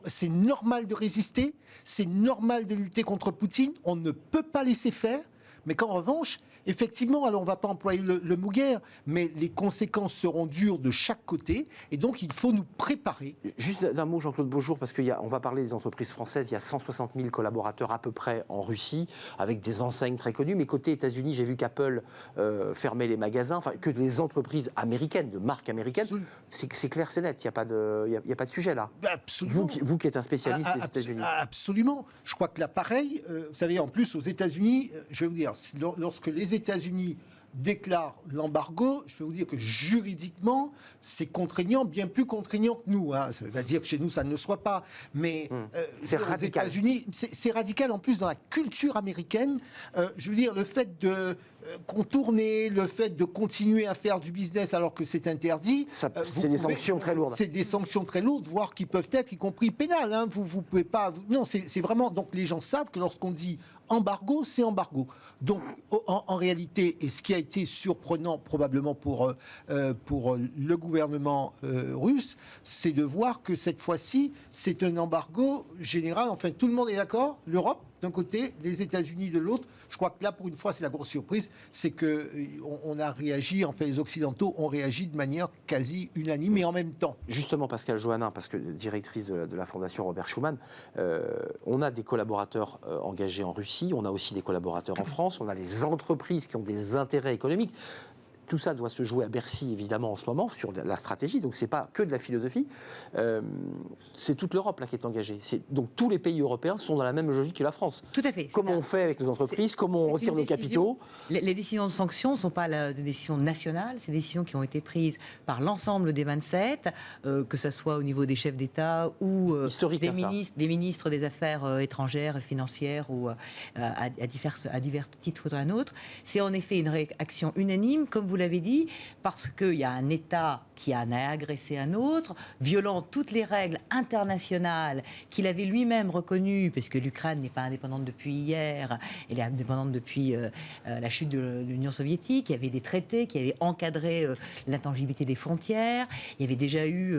c'est normal de résister, c'est normal de lutter contre Poutine. On ne peut pas laisser faire. Mais qu'en revanche, effectivement, alors on ne va pas employer le mot guerre, mais les conséquences seront dures de chaque côté, et donc il faut nous préparer. Juste d'un mot, Jean-Claude Beaujour, parce qu'on va parler des entreprises françaises, il y a 160 000 collaborateurs à peu près en Russie, avec des enseignes très connues, mais côté États-Unis, j'ai vu qu'Apple fermait les magasins, enfin que les entreprises américaines, de marques américaines, c'est clair, c'est net, il n'y a pas de sujet là. Absolument. Vous qui êtes un spécialiste des États-Unis. Absolument. Je crois que l'appareil, vous savez, en plus aux États-Unis, je vais vous dire, lorsque les États-Unis déclarent l'embargo, je peux vous dire que juridiquement, c'est contraignant, bien plus contraignant que nous. Ça ne veut pas dire que chez nous, ça ne le soit pas. Mais c'est aux radical. États-Unis, c'est radical en plus dans la culture américaine. Je veux dire, le fait de contourner, le fait de continuer à faire du business alors que c'est interdit. C'est des sanctions très lourdes. C'est des sanctions très lourdes, voire qui peuvent être, y compris pénales. Vous pouvez pas. Non, c'est vraiment. Donc les gens savent que lorsqu'on dit embargo, c'est embargo. Donc en réalité, et ce qui a été surprenant probablement pour le gouvernement russe, c'est de voir que cette fois-ci, c'est un embargo général. Enfin, tout le monde est d'accord. L'Europe d'un côté, les États-Unis de l'autre. Je crois que là, pour une fois, c'est la grosse surprise, c'est qu'on a réagi, enfin les Occidentaux ont réagi de manière quasi unanime et en même temps. Justement, Pascale Johannin, parce que directrice de la Fondation Robert Schuman, on a des collaborateurs engagés en Russie, on a aussi des collaborateurs en France, on a les entreprises qui ont des intérêts économiques. Tout ça doit se jouer à Bercy, évidemment, en ce moment, sur la stratégie. Donc, ce n'est pas que de la philosophie. C'est toute l'Europe là, qui est engagée. Donc, tous les pays européens sont dans la même logique que la France. Tout à fait. Comment on fait avec nos entreprises ? Comment on retire nos capitaux ? Les décisions de sanctions ne sont pas des décisions nationales. C'est des décisions qui ont été prises par l'ensemble des 27, que ce soit au niveau des chefs d'État ou des ministres des Affaires étrangères et financières ou à divers titres d'un autre. C'est en effet une réaction unanime. Comme vous l'avez dit, parce qu'il y a un État qui en a agressé un autre, violant toutes les règles internationales qu'il avait lui-même reconnues, parce que l'Ukraine n'est pas indépendante depuis hier, elle est indépendante depuis la chute de l'Union soviétique. Il y avait des traités qui avaient encadré l'intangibilité des frontières. Il y avait déjà eu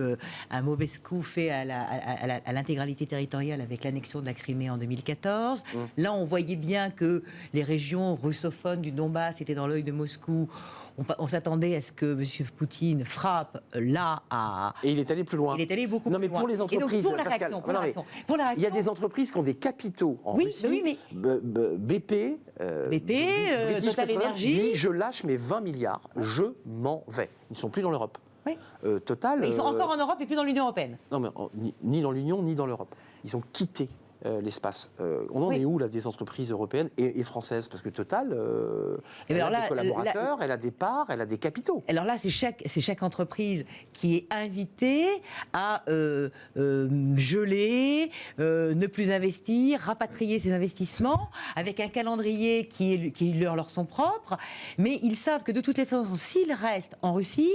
un mauvais coup fait à l'intégralité territoriale avec l'annexion de la Crimée en 2014. Là, on voyait bien que les régions russophones du Donbass étaient dans l'œil de Moscou. On s'attendait à ce que M. Poutine frappe là à... Et il est allé plus loin. Il est allé beaucoup plus loin. Non, mais pour les entreprises... Et donc, pour la réaction, il y a des entreprises qui ont des capitaux en Russie. Oui, mais... BP, Total Energy... dit, je lâche mes 20 milliards, je m'en vais. Ils ne sont plus dans l'Europe. Oui. Total... Mais ils sont encore en Europe et plus dans l'Union européenne. Non, mais ni dans l'Union, ni dans l'Europe. Ils ont quitté l'espace. On en est où, là, des entreprises européennes et françaises? Parce que Total, elle a des collaborateurs, elle a des parts, elle a des capitaux. Alors là, c'est chaque entreprise qui est invitée à geler, ne plus investir, rapatrier ses investissements, avec un calendrier qui leur sont propres. Mais ils savent que de toutes les façons, s'ils restent en Russie,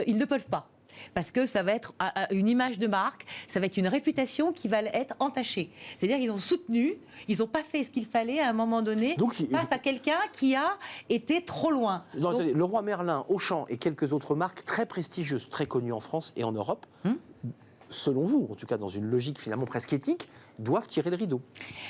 ils ne peuvent pas. Parce que ça va être une image de marque, ça va être une réputation qui va être entachée. C'est-à-dire qu'ils ont soutenu, ils n'ont pas fait ce qu'il fallait à un moment donné face à quelqu'un qui a été trop loin. Non, attendez, le Roi Merlin, Auchan et quelques autres marques très prestigieuses, très connues en France et en Europe, selon vous, en tout cas dans une logique finalement presque éthique, doivent tirer le rideau.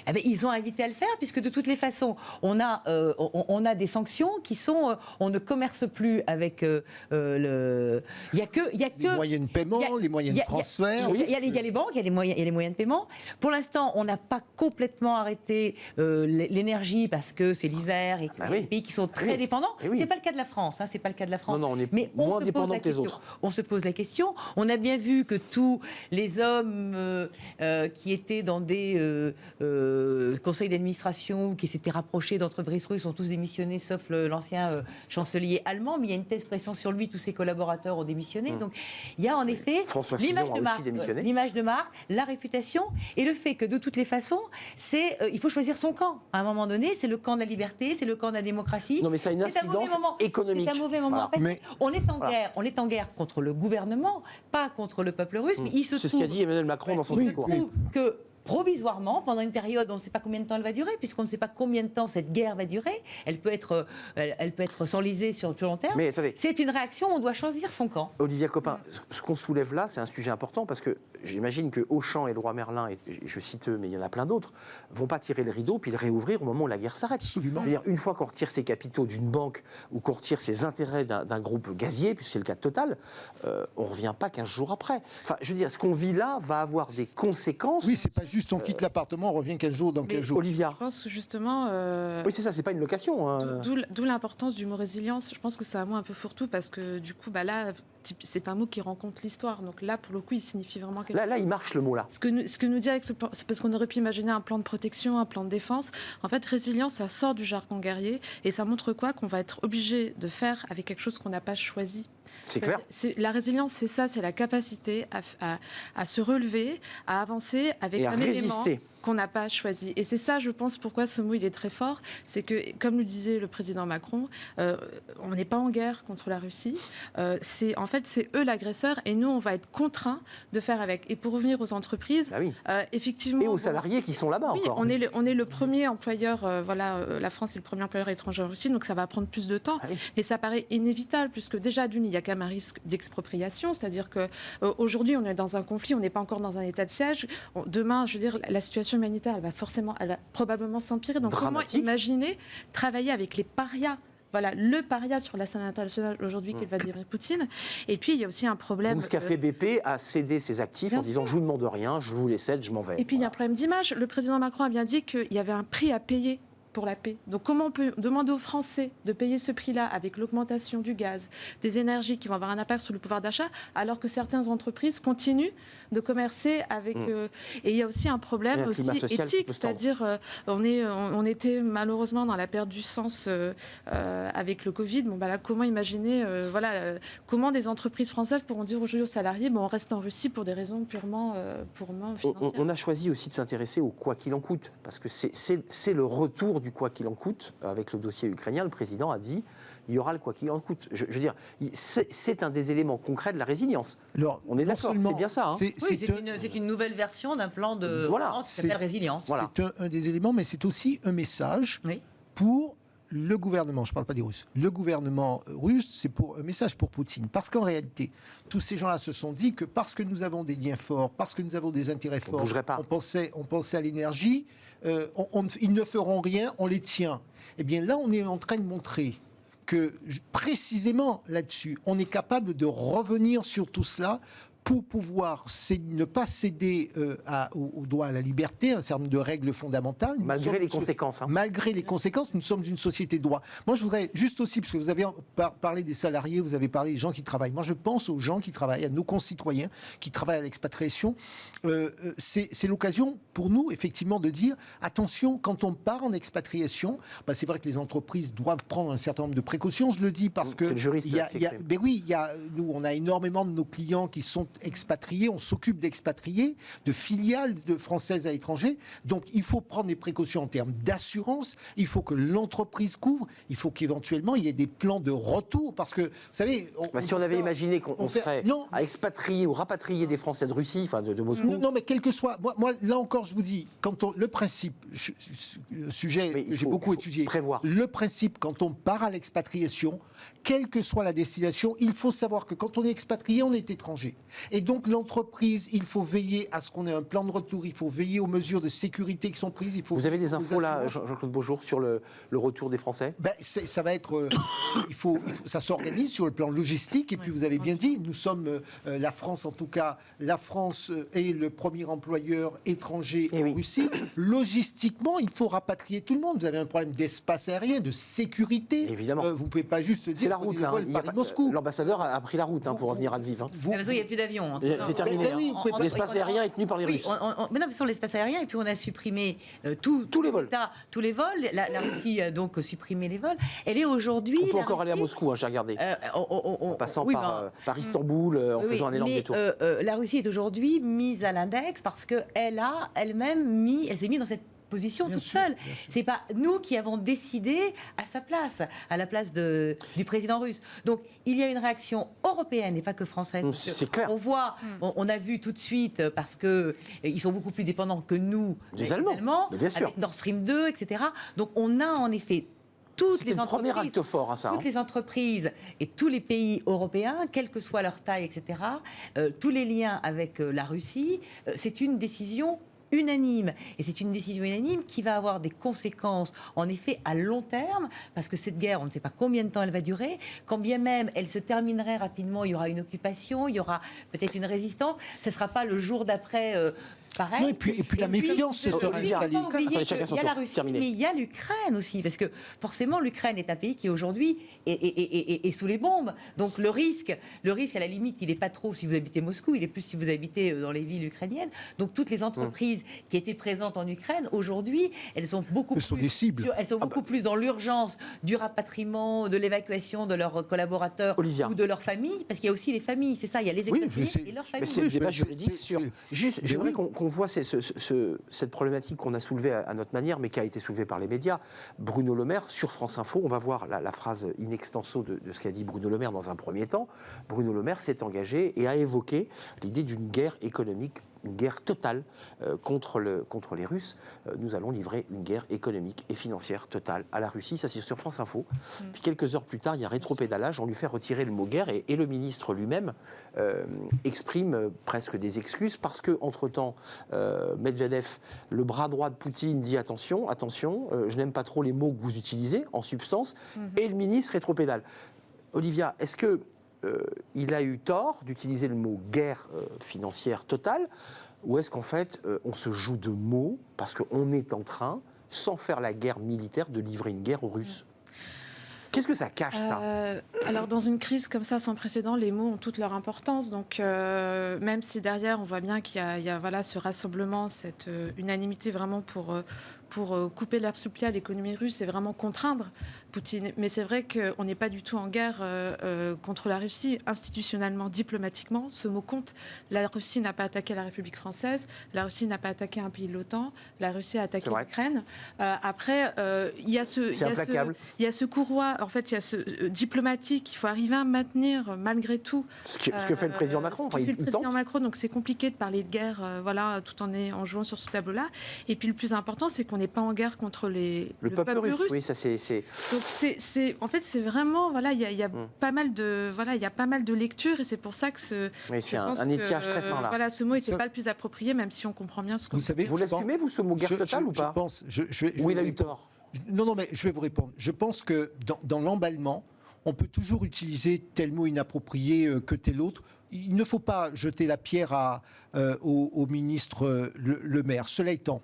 Eh bien, ils ont invité à le faire, puisque de toutes les façons, on a des sanctions qui sont... on ne commerce plus avec le... Il y a que les moyens de paiement, les moyens de transfert. Il y a les banques, il y a les moyens de paiement. Pour l'instant, on n'a pas complètement arrêté l'énergie, parce que c'est l'hiver et que les pays qui sont très dépendants. Ce n'est pas le cas de la France. C'est pas le cas de la France. Non, on est moins dépendants que les autres. On se pose la question. On a bien vu que tous les hommes qui étaient dans des conseils d'administration qui s'étaient rapprochés d'entreprises russes ont tous démissionné, sauf l'ancien chancelier allemand. Mais il y a une telle pression sur lui, tous ses collaborateurs ont démissionné. Donc il y a en effet l'image de marque, la réputation et le fait que de toutes les façons, il faut choisir son camp. À un moment donné, c'est le camp de la liberté, c'est le camp de la démocratie. Non, mais ça a une incidence économique. C'est un mauvais moment. Voilà. On est en guerre contre le gouvernement, pas contre le peuple russe. Mais c'est ce qu'a dit Emmanuel Macron dans son discours. Que provisoirement, pendant une période, on ne sait pas combien de temps elle va durer, puisqu'on ne sait pas combien de temps cette guerre va durer. Elle peut être s'enliser sur le plus long terme. Mais attendez, c'est une réaction, on doit choisir son camp. Olivia Copin, ce qu'on soulève là, c'est un sujet important, parce que j'imagine que Auchan et le Roi Merlin, et je cite eux, mais il y en a plein d'autres, vont pas tirer le rideau puis le réouvrir au moment où la guerre s'arrête. Absolument. C'est-à-dire, une fois qu'on retire ses capitaux d'une banque ou qu'on retire ses intérêts d'un groupe gazier, puisque c'est le cas de Total, on ne revient pas 15 jours après. Enfin, je veux dire, ce qu'on vit là va avoir des conséquences. Oui, c'est pas juste on quitte l'appartement, on revient 15 jours dans 15 jours. Olivia. Je pense que justement... Oui, c'est ça, c'est pas une location. D'où l'importance du mot résilience. Je pense que c'est un mot un peu fourre-tout parce que du coup, là, c'est un mot qui rencontre l'histoire. Donc là, pour le coup, il signifie vraiment quelque chose. Là, il marche le mot là. Ce que nous dit avec ce plan, c'est parce qu'on aurait pu imaginer un plan de protection, un plan de défense. En fait, résilience, ça sort du jargon guerrier et ça montre quoi? Qu'on va être obligé de faire avec quelque chose qu'on n'a pas choisi. C'est clair. La résilience, c'est ça, c'est la capacité à se relever, à avancer avec un élément qu'on n'a pas choisi. Et c'est ça, je pense, pourquoi ce mot il est très fort. C'est que, comme le disait le président Macron, on n'est pas en guerre contre la Russie. C'est eux l'agresseur et nous, on va être contraints de faire avec. Et pour revenir aux entreprises, effectivement... Et aux salariés qui sont là-bas encore. On est le premier employeur, la France est le premier employeur étranger en Russie, donc ça va prendre plus de temps. Mais ça paraît inévitable, puisque déjà, d'une, il y a quand même un risque d'expropriation, c'est-à-dire qu'aujourd'hui, on est dans un conflit, on n'est pas encore dans un état de siège. Demain, je veux dire, la situation humanitaire, elle va probablement s'empirer. Donc comment imaginer travailler avec les parias? Voilà, le paria sur la scène internationale aujourd'hui qu'il va dire Poutine. Et puis, il y a aussi un problème... Donc, ce qu'a fait BP a cédé ses actifs en disant « je vous demande rien, je vous les cède, je m'en vais ». Et puis, il y a un problème d'image. Le président Macron a bien dit qu'il y avait un prix à payer pour la paix. Donc comment on peut demander aux Français de payer ce prix-là avec l'augmentation du gaz, des énergies qui vont avoir un impact sur le pouvoir d'achat, alors que certaines entreprises continuent de commercer avec... Et il y a aussi un problème aussi éthique, c'est-à-dire on était malheureusement dans la perte du sens avec le Covid. Bon, là, comment imaginer... comment des entreprises françaises pourront dire aujourd'hui aux salariés on reste en Russie pour des raisons purement financières. On a choisi aussi de s'intéresser au quoi qu'il en coûte, parce que c'est le retour du quoi qu'il en coûte. Avec le dossier ukrainien, le président a dit il y aura le quoi qu'il en coûte. Je veux dire, c'est un des éléments concrets de la résilience. Alors, on est d'accord, c'est bien ça. Hein. C'est une nouvelle version d'un plan de relance qui s'appelle résilience. Voilà. C'est un des éléments, mais c'est aussi un message pour le gouvernement, je ne parle pas des Russes, le gouvernement russe, c'est un message pour Poutine. Parce qu'en réalité, tous ces gens-là se sont dit que parce que nous avons des liens forts, parce que nous avons des intérêts forts, on pensait à l'énergie, ils ne feront rien, on les tient. Eh bien là, on est en train de montrer que précisément là-dessus, on est capable de revenir sur tout cela pour pouvoir ne pas céder au droit à la liberté, un certain nombre de règles fondamentales. Malgré les conséquences. Hein. Malgré les conséquences, nous sommes une société de droit. Moi, je voudrais juste aussi, parce que vous avez parlé des salariés, vous avez parlé des gens qui travaillent. Moi, je pense aux gens qui travaillent, à nos concitoyens qui travaillent à l'expatriation. C'est l'occasion pour nous, effectivement, de dire, attention, quand on part en expatriation, c'est vrai que les entreprises doivent prendre un certain nombre de précautions. Je le dis parce que... C'est le juriste. Nous, on a énormément de nos clients qui sont expatriés, on s'occupe d'expatriés, de filiales françaises à l'étranger. Donc, il faut prendre des précautions en termes d'assurance. Il faut que l'entreprise couvre. Il faut qu'éventuellement, il y ait des plans de retour. Parce que, vous savez... si on avait imaginé qu'on serait à expatrier ou rapatrier des Français de Russie, enfin de Moscou... Non, mais quel que soit... Moi, là encore, je vous dis, le principe, sujet que j'ai beaucoup étudié, le principe, quand on part à l'expatriation, quelle que soit la destination, il faut savoir que quand on est expatrié, on est étranger. Et donc, l'entreprise, il faut veiller à ce qu'on ait un plan de retour, il faut veiller aux mesures de sécurité qui sont prises. Vous avez des infos là, Jean-Claude Beaujour, sur le retour des Français ? Ça va être... ça s'organise sur le plan logistique, et puis vous avez bien dit, nous sommes, la France en tout cas, la France est le premier employeur étranger en Russie. Logistiquement, il faut rapatrier tout le monde. Vous avez un problème d'espace aérien, de sécurité. Évidemment. Vous ne pouvez pas juste dire... C'est la route, Paris-Moscou. L'ambassadeur a pris la route pour revenir à Lviv. Il n'y a plus d'avions. C'est terminé. L'espace aérien est tenu par les Russes. Mais non, mais sur l'espace aérien, et puis on a supprimé tous les vols. Tous les vols. La Russie a donc supprimé les vols. Elle est aujourd'hui... On peut encore aller à Moscou, j'ai regardé. En passant par Istanbul, en faisant un énorme détour. La Russie est aujourd'hui mise à l'index parce qu'elle a elle-même elle s'est mise dans cette position toute seule. C'est pas nous qui avons décidé à sa place, à la place du président russe. Donc il y a une réaction européenne et pas que française. C'est clair. On voit, on a vu tout de suite parce que ils sont beaucoup plus dépendants que nous, les Allemands, avec Nord Stream 2, etc. Donc on a en effet toutes les entreprises, premier acte fort, toutes les entreprises et tous les pays européens, quelle que soit leur taille, etc. Tous les liens avec la Russie, c'est une décision unanime. Et c'est une décision unanime qui va avoir des conséquences, en effet, à long terme, parce que cette guerre, on ne sait pas combien de temps elle va durer. Quand bien même elle se terminerait rapidement, il y aura une occupation, il y aura peut-être une résistance. Ce ne sera pas le jour d'après... pareil. Non, et puis la méfiance se sera installée. Il y a la Russie, mais il y a l'Ukraine aussi, parce que forcément l'Ukraine est un pays qui aujourd'hui est sous les bombes. Donc le risque à la limite, il n'est pas trop si vous habitez Moscou, il est plus si vous habitez dans les villes ukrainiennes. Donc toutes les entreprises qui étaient présentes en Ukraine aujourd'hui, elles sont beaucoup plus dans l'urgence du rapatriement, de l'évacuation de leurs collaborateurs ou de leurs familles, parce qu'il y a aussi les familles, c'est ça, il y a les expatriés et leurs familles. C'est le débat juridique sur... Juste, j'aimerais qu'on voit cette problématique qu'on a soulevée à notre manière, mais qui a été soulevée par les médias. Bruno Le Maire, sur France Info, on va voir la phrase in extenso de ce qu'a dit Bruno Le Maire dans un premier temps. Bruno Le Maire s'est engagé et a évoqué l'idée d'une guerre économique, une guerre totale contre les Russes. Nous allons livrer une guerre économique et financière totale à la Russie. Ça, c'est sur France Info. Puis quelques heures plus tard, il y a rétropédalage. On lui fait retirer le mot guerre et le ministre lui-même exprime presque des excuses parce que, entre-temps, Medvedev, le bras droit de Poutine, dit attention, je n'aime pas trop les mots que vous utilisez en substance, et le ministre rétropédale. Olivia, est-ce que il a eu tort d'utiliser le mot guerre financière totale, ou est-ce qu'en fait on se joue de mots parce qu'on est en train, sans faire la guerre militaire, de livrer une guerre aux Russes ? Qu'est-ce que ça cache, ça ? Alors, dans une crise comme ça, sans précédent, les mots ont toute leur importance. Donc, même si derrière, on voit bien qu'il y a ce rassemblement, cette unanimité vraiment pour pour couper l'herbe sous le pied à l'économie russe et vraiment contraindre Poutine. Mais c'est vrai qu'on n'est pas du tout en guerre contre la Russie, institutionnellement, diplomatiquement. Ce mot compte. La Russie n'a pas attaqué la République française, la Russie n'a pas attaqué un pays de l'OTAN, la Russie a attaqué l'Ukraine. Après, il y a ce courroie, en fait, il y a ce diplomatique qu'il faut arriver à maintenir malgré tout. Ce que fait le président Macron. Ce que fait le président Macron, donc c'est compliqué de parler de guerre, voilà, tout en jouant sur ce tableau-là. Et puis le plus important, c'est qu'on n'est pas en guerre contre le peuple russe. Oui, ça c'est. Donc en fait, c'est vraiment, voilà, il y a pas mal de, voilà, il y a pas mal de lectures, et c'est pour ça que c'est un étiage très fin là. Voilà, ce mot n'était pas le plus approprié, même si on comprend bien ce que vous l'assumez, vous, ce mot guerre totale ou pas? Ou il a eu tort? Non, mais je vais vous répondre. Je pense que dans l'emballement, on peut toujours utiliser tel mot inapproprié que tel autre. Il ne faut pas jeter la pierre au ministre Le Maire. Cela étant,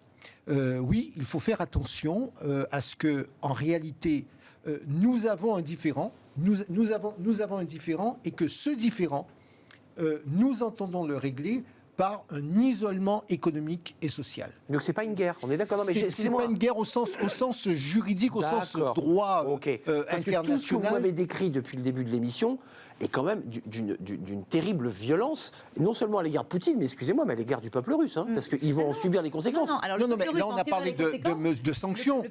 oui, il faut faire attention à ce que, en réalité, nous avons un différend. Nous avons un différend, et que ce différend, nous entendons le régler par un isolement économique et social. Donc c'est pas une guerre, on est d'accord? C'est pas une guerre au sens juridique, au sens droit Parce international. que tout ce que vous m'avez décrit depuis le début de l'émission est quand même d'une terrible violence, non seulement à l'égard de Poutine, mais excusez-moi, mais à l'égard du peuple russe, parce qu'ils vont en subir les conséquences. Non, mais là on a parlé de sanctions.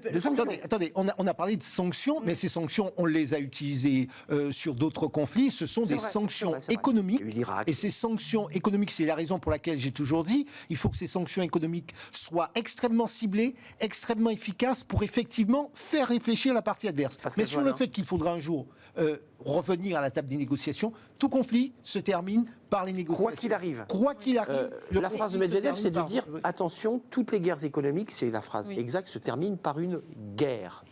Attendez, on a parlé de sanctions, mais ces sanctions, on les a utilisées sur d'autres conflits. Ce sont des sanctions économiques. Et ces sanctions économiques, c'est la raison pour laquelle j'ai toujours dit, il faut que ces sanctions économiques soient extrêmement ciblées, extrêmement efficaces pour effectivement faire réfléchir la partie adverse. Mais sur le fait qu'il faudra un jour revenir à la table des négociations, tout conflit se termine par les négociations. Quoi qu'il arrive. La phrase de Medvedev, c'est de dire attention, toutes les guerres économiques, c'est la phrase exacte, se terminent par une guerre.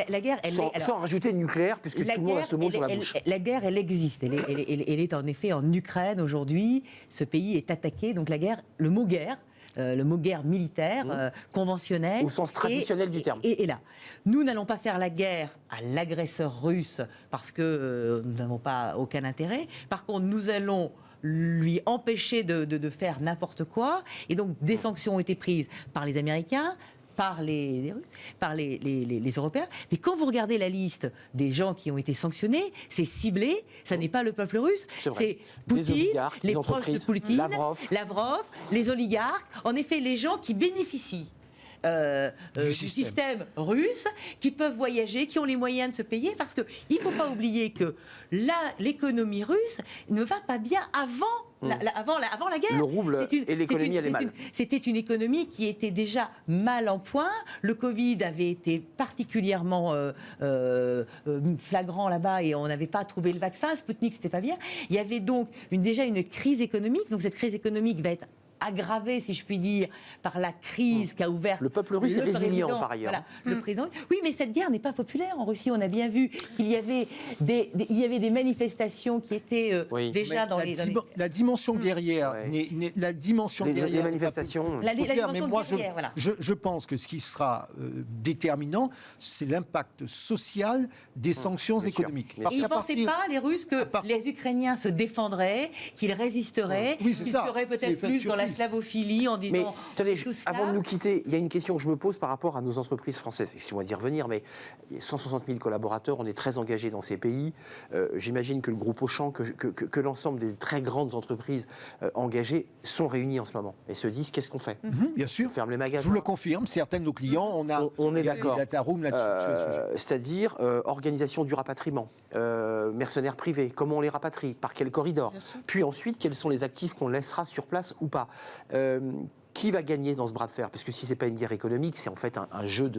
La guerre, sans rajouter le nucléaire, puisque tout le monde a ce mot sur la bouche. La guerre, elle existe. Elle est en effet en Ukraine aujourd'hui. Ce pays est attaqué. Donc la guerre, le mot guerre militaire, conventionnel. Au sens traditionnel du terme. Et là, nous n'allons pas faire la guerre à l'agresseur russe parce que nous n'avons pas aucun intérêt. Par contre, nous allons lui empêcher de faire n'importe quoi. Et donc, des sanctions ont été prises par les Américains, par les Russes, par les Européens. Mais quand vous regardez la liste des gens qui ont été sanctionnés, c'est ciblé, ça n'est pas le peuple russe, c'est Poutine, les proches de Poutine, Lavrov, les oligarques, en effet les gens qui bénéficient du système russe, qui peuvent voyager, qui ont les moyens de se payer, parce qu'il ne faut pas oublier que l'économie russe ne va pas bien avant la guerre. Le rouble et l'économie allait mal. C'était une économie qui était déjà mal en point. Le Covid avait été particulièrement flagrant là-bas et on n'avait pas trouvé le vaccin. Sputnik, c'était pas bien. Il y avait donc déjà une crise économique. Donc cette crise économique va être aggravée, si je puis dire, par la crise qu'a ouvert le peuple russe est résilient par ailleurs. Voilà, le président. Oui, mais cette guerre n'est pas populaire en Russie. On a bien vu qu'il y avait des manifestations qui étaient déjà dans la dimension guerrière. La dimension guerrière. Les manifestations. La dimension guerrière, voilà. Je pense que ce qui sera déterminant, c'est l'impact social des sanctions économiques. Et ils ne pensaient pas, les Russes, que les Ukrainiens se défendraient, qu'ils résisteraient, qu'ils seraient peut-être plus dans la slavophilie en disant. Mais attendez, tout cela. avant de nous quitter, il y a une question que je me pose par rapport à nos entreprises françaises. Excusez-moi d'y revenir, mais 160 000 collaborateurs, on est très engagés dans ces pays. J'imagine que le groupe Auchan, que l'ensemble des très grandes entreprises engagées sont réunies en ce moment et se disent qu'est-ce qu'on fait? Bien sûr. On ferme les magasins. Je vous le confirme, certains de nos clients, on est d'accord. Des data rooms là-dessus. C'est-à-dire organisation du rapatriement, mercenaires privés, comment on les rapatrie, par quel corridor, puis ensuite quels sont les actifs qu'on laissera sur place ou pas. Qui va gagner dans ce bras de fer? Parce que si ce n'est pas une guerre économique, c'est en fait un jeu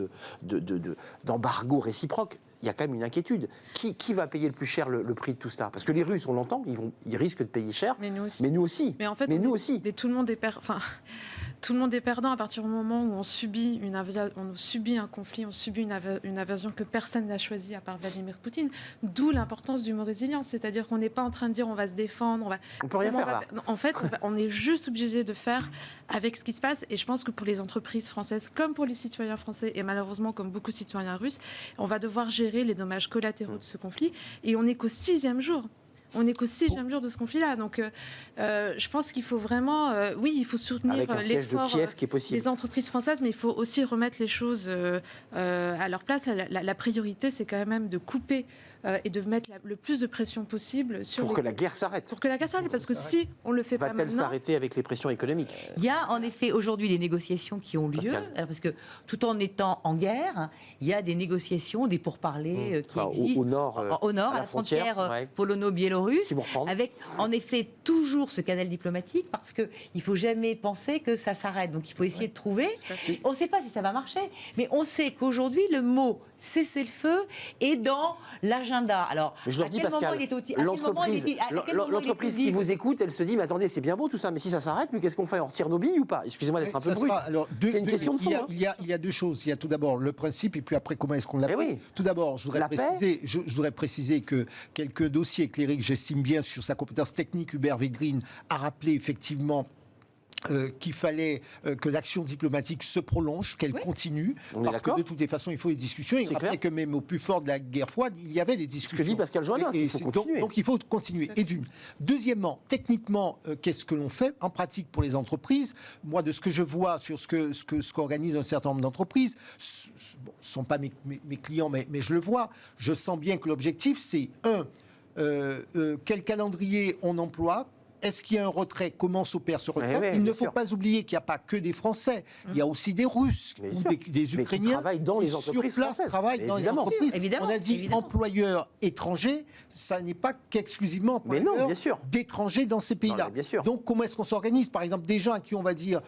d'embargo réciproque. Il y a quand même une inquiétude. Qui va payer le plus cher le prix de tout cela? Parce que les Russes, on l'entend, ils risquent de payer cher. Mais nous aussi. Mais en fait, nous aussi. Mais tout le monde est tout le monde est perdant à partir du moment où on subit un conflit, on subit une invasion que personne n'a choisie à part Vladimir Poutine. D'où l'importance du mot résilience. C'est-à-dire qu'on n'est pas en train de dire on va se défendre. On peut rien faire là. En fait, on est juste obligé de faire avec ce qui se passe. Et je pense que pour les entreprises françaises, comme pour les citoyens français, et malheureusement comme beaucoup de citoyens russes, on va devoir gérer les dommages collatéraux de ce conflit. Et on n'est qu'au 6e jour. On n'est qu'au 6e jour de ce conflit-là. Donc, je pense qu'il faut vraiment, oui, il faut soutenir l'effort des entreprises françaises, mais il faut aussi remettre les choses à leur place. La priorité, c'est quand même de couper et de mettre le plus de pression possible sur pour que la guerre s'arrête. Pour que la guerre s'arrête, parce que si on le fait pas maintenant... Va-t-elle s'arrêter avec les pressions économiques? Il y a en effet aujourd'hui des négociations qui ont lieu, parce que tout en étant en guerre, il y a des négociations, des pourparlers qui existent au nord, à la frontière polono-biélorusse, avec en effet toujours ce canal diplomatique, parce qu'il ne faut jamais penser que ça s'arrête. Donc il faut essayer de trouver. On ne sait pas si ça va marcher, mais on sait qu'aujourd'hui le mot cessez-le-feu est dans l'agenda. Alors, mais je leur dis, Pascal, l'entreprise qui vous écoute, elle se dit, mais attendez, c'est bien beau tout ça, mais si ça s'arrête, nous, qu'est-ce qu'on fait? On retire nos billes ou pas? Excusez-moi d'être un peu brut. C'est une question de fond. Il y a deux choses. Il y a tout d'abord le principe, et puis après, comment est-ce qu'on l'applique. Tout d'abord, je voudrais préciser que quelques dossiers éclairés que j'estime bien sur sa compétence technique, Hubert Védrine a rappelé effectivement qu'il fallait que l'action diplomatique se prolonge, qu'elle continue, parce que de toutes les façons, il faut des discussions. Il rappelait que même au plus fort de la guerre froide, il y avait des discussions. Ce que dit Pascal Joannin, donc il faut continuer. Et deuxièmement, techniquement, qu'est-ce que l'on fait en pratique pour les entreprises? Moi, de ce que je vois sur ce qu'organisent un certain nombre d'entreprises, ce ne sont pas mes clients, mais je le vois, je sens bien que l'objectif, c'est quel calendrier on emploie. Est-ce qu'il y a un retrait? Comment s'opère ce retrait? Il ne faut pas oublier qu'il n'y a pas que des Français. Il y a aussi des Russes ou des Ukrainiens qui travaillent dans les entreprises françaises. Travaillent dans les entreprises. On a dit employeurs étrangers, ça n'est pas qu'exclusivement employeurs d'étrangers dans ces pays-là. Donc comment est-ce qu'on s'organise? Par exemple, des gens à qui on va dire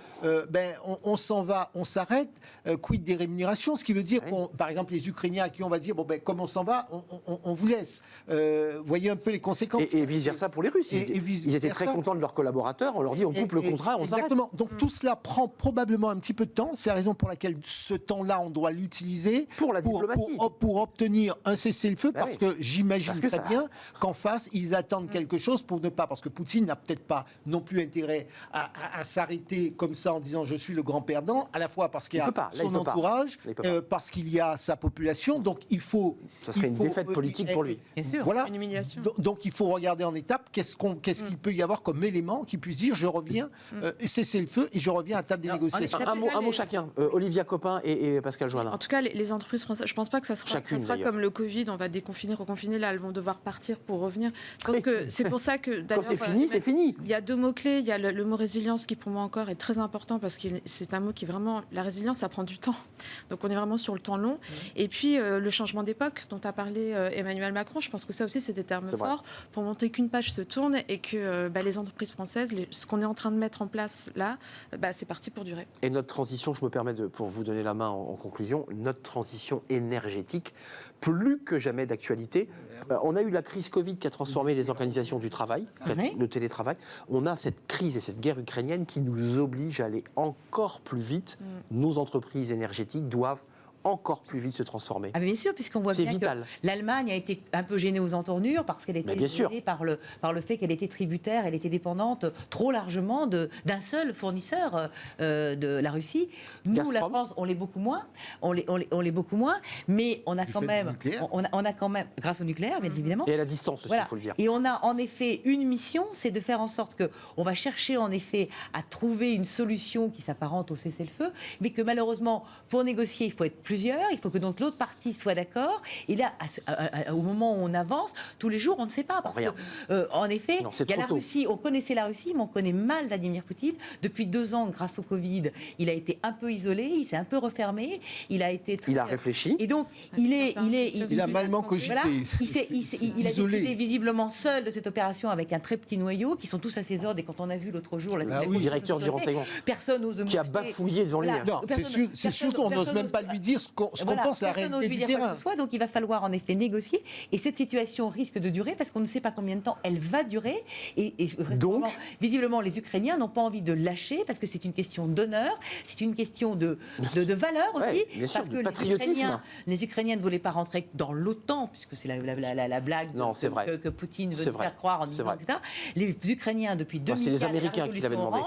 on s'en va, on s'arrête, quid des rémunérations? Ce qui veut dire, par exemple, les Ukrainiens à qui on va dire comme on s'en va, on vous laisse. Voyez un peu les conséquences. Et vice-versa pour les Russes. Ils étaient très contents de leurs collaborateurs, on leur dit on coupe le contrat, on s'arrête. Exactement. Donc tout cela prend probablement un petit peu de temps. C'est la raison pour laquelle ce temps-là, on doit l'utiliser pour la diplomatie, pour obtenir un cessez-le-feu, parce que j'imagine très bien qu'en face, ils attendent quelque chose pour ne pas, parce que Poutine n'a peut-être pas non plus intérêt à s'arrêter comme ça en disant je suis le grand perdant, à la fois parce qu'il y a son entourage, parce qu'il y a sa population, donc il faut... Ça serait une défaite politique pour lui. Bien sûr, voilà. Une humiliation. Donc il faut regarder en étapes qu'est-ce qu'il peut y avoir comme élément qui puisse dire je reviens, cesser le feu et je reviens à table des négociations. Un mot chacun, Olivia Copin et Pascal Joannin. En tout cas, les entreprises françaises, je ne pense pas que ça sera comme le Covid, on va déconfiner, reconfiner, là elles vont devoir partir pour revenir. Je pense que c'est pour ça que quand c'est fini, c'est fini. Il y a deux mots-clés, il y a le mot résilience qui pour moi encore est très important parce que c'est un mot qui vraiment, la résilience ça prend du temps. Donc on est vraiment sur le temps long. Et puis le changement d'époque dont a parlé Emmanuel Macron, je pense que ça aussi c'est des termes forts pour montrer qu'une page se tourne et que les entreprises françaises, ce qu'on est en train de mettre en place là, c'est parti pour durer. Et notre transition, je me permets pour vous donner la main en conclusion, notre transition énergétique, plus que jamais d'actualité. On a eu la crise Covid qui a transformé les organisations du travail, le télétravail. On a cette crise et cette guerre ukrainienne qui nous oblige à aller encore plus vite. Nos entreprises énergétiques doivent encore plus vite se transformer. Ah bien sûr, puisqu'on voit bien que l'Allemagne a été un peu gênée aux entournures parce qu'elle était gênée par le fait qu'elle était tributaire, elle était dépendante trop largement d'un seul fournisseur de la Russie. Nous, Gazprom. La France, on l'est beaucoup moins, mais on a quand même, grâce au nucléaire, bien évidemment. Et à la distance aussi, il faut le dire. Et on a en effet une mission, c'est de faire en sorte qu'on va chercher en effet à trouver une solution qui s'apparente au cessez-le-feu, mais que malheureusement, pour négocier, il faut être plusieurs, il faut que donc l'autre partie soit d'accord. Et là, au moment où on avance, tous les jours, on ne sait pas. Parce que, en effet, il y a la Russie, on connaissait la Russie, mais on connaît mal Vladimir Poutine. Depuis 2 ans, grâce au Covid, il a été un peu isolé, il s'est un peu refermé, il a été très... Il a réfléchi. Et donc, il a malement cogité. Voilà, il a décidé visiblement seul de cette opération avec un très petit noyau, qui sont tous à ses ordres. Et quand on a vu l'autre jour... le directeur du renseignement. Personne n'ose qui a bafouillé devant lui. Non, c'est sûr qu'on n'ose même pas lui dire ce qu'on pense à la réalité du terrain. Donc il va falloir en effet négocier et cette situation risque de durer parce qu'on ne sait pas combien de temps elle va durer et donc, visiblement les Ukrainiens n'ont pas envie de lâcher parce que c'est une question d'honneur, c'est une question de valeur aussi, parce que les Ukrainiens ne voulaient pas rentrer dans l'OTAN puisque c'est la blague que Poutine veut faire croire en disant etc. Les Ukrainiens depuis 2004, c'est les Américains qui l'avaient demandé.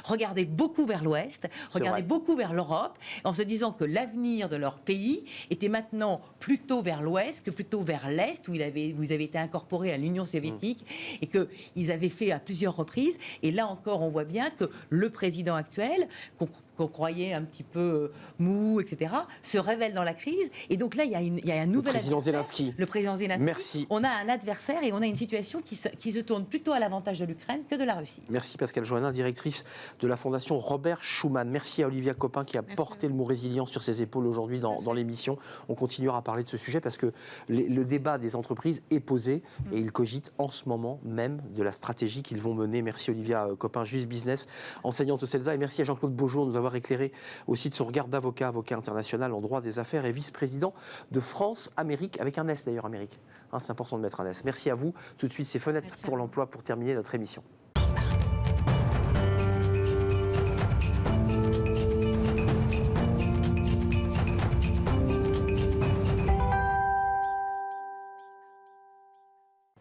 Regardaient beaucoup vers l'Ouest, regardaient beaucoup vers l'Europe en se disant que l'avenir de leur pays était maintenant plutôt vers l'ouest que plutôt vers l'est, où vous avez été incorporé à l'Union soviétique et qu'ils avaient fait à plusieurs reprises. Et là encore, on voit bien que le président actuel, qu'on croyait un petit peu mou, etc., se révèle dans la crise. Et donc là, il y a un nouvel adversaire. Le président Zelensky. Merci. On a un adversaire et on a une situation qui se tourne plutôt à l'avantage de l'Ukraine que de la Russie. Merci Pascale Joannin, directrice de la Fondation Robert Schuman. Merci à Olivia Copin qui a porté le mot résilience sur ses épaules aujourd'hui dans l'émission. On continuera à parler de ce sujet parce que le débat des entreprises est posé et ils cogitent en ce moment même de la stratégie qu'ils vont mener. Merci Olivia Copin, Just Business, enseignante au CELSA, et merci à Jean-Claude Beaujour de nous avoir éclairé aussi de son regard d'avocat, avocat international en droit des affaires et vice-président de France Amérique, avec un S d'ailleurs, Amérique. C'est important de mettre un S. Merci à vous. Tout de suite, c'est Fenêtre pour l'emploi pour terminer notre émission.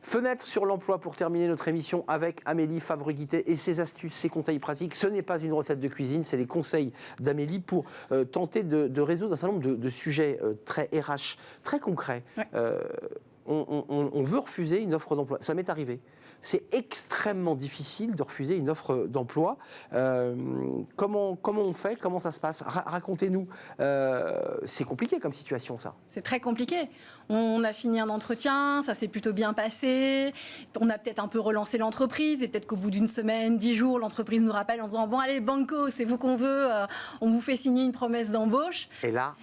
Fenêtre sur l'emploi pour terminer notre émission avec Amélie Favre-Guittet et ses astuces, ses conseils pratiques. Ce n'est pas une recette de cuisine, c'est les conseils d'Amélie pour tenter de résoudre un certain nombre de sujets très RH, très concrets. Ouais. On veut refuser une offre d'emploi. Ça m'est arrivé. C'est extrêmement difficile de refuser une offre d'emploi. Comment on fait? Comment ça se passe? Racontez-nous. C'est compliqué comme situation, ça. C'est très compliqué. On a fini un entretien, ça s'est plutôt bien passé. On a peut-être un peu relancé l'entreprise et peut-être qu'au bout d'une semaine, 10 jours, l'entreprise nous rappelle en disant « Bon, allez, banco, c'est vous qu'on veut, on vous fait signer une promesse d'embauche. » Et là,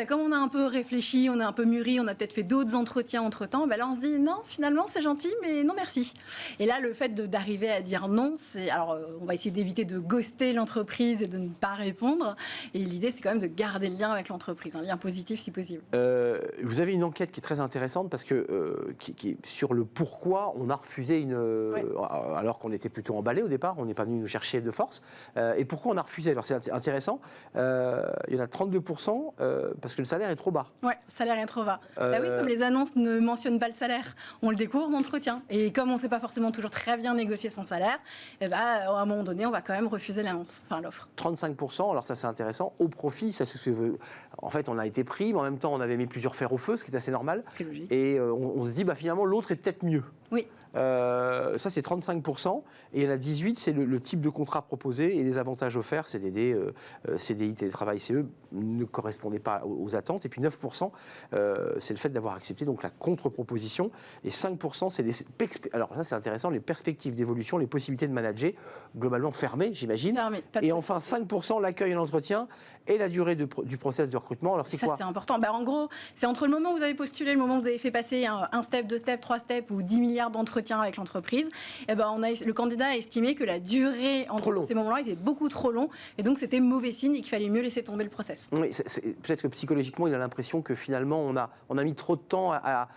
comme on a un peu réfléchi, on a un peu mûri, on a peut-être fait d'autres entretiens entre-temps, là, on se dit « Non, finalement, c'est gentil, mais non, merci. » Et là, le fait d'arriver à dire non, alors on va essayer d'éviter de ghoster l'entreprise et de ne pas répondre. Et l'idée, c'est quand même de garder le lien avec l'entreprise, un lien positif si possible. Vous avez une enquête qui est très intéressante parce que qui est sur le pourquoi on a refusé alors qu'on était plutôt emballé au départ, on n'est pas venu nous chercher de force. Et pourquoi on a refusé? Alors c'est intéressant. Il y en a 32% parce que le salaire est trop bas. Ouais, le salaire est trop bas. Oui, comme les annonces ne mentionnent pas le salaire, on le découvre en entretien. Et comme on ne sait pas forcément toujours très bien négocier son salaire, à un moment donné, on va quand même refuser l'offre. 35%, alors ça c'est intéressant, au profit, ça c'est ce que veut. En fait, on a été pris, mais en même temps, on avait mis plusieurs fers au feu, ce qui est assez normal. Ce qui est logique. Et on se dit, finalement, l'autre est peut-être mieux. Oui. Ça, c'est 35%. Et il y en a 18%, c'est le type de contrat proposé. Et les avantages offerts, CDD, CDI, télétravail, CE, ne correspondaient pas aux attentes. Et puis 9%, c'est le fait d'avoir accepté donc la contre-proposition. Et 5%, c'est alors ça, c'est intéressant, les perspectives d'évolution, les possibilités de manager, globalement fermées, j'imagine. Et enfin, 5%, l'accueil et l'entretien et la durée du process de recrutement. Alors, c'est quoi? Ça, c'est important. En gros, c'est entre le moment où vous avez postulé, le moment où vous avez fait passer un step, 2 steps, 3 steps ou 10 milliards d'entretiens avec l'entreprise. Le candidat a estimé que la durée entre ces moments-là était beaucoup trop long et donc c'était mauvais signe et qu'il fallait mieux laisser tomber le process. Oui, peut-être que psychologiquement, il a l'impression que finalement, on a mis trop de temps à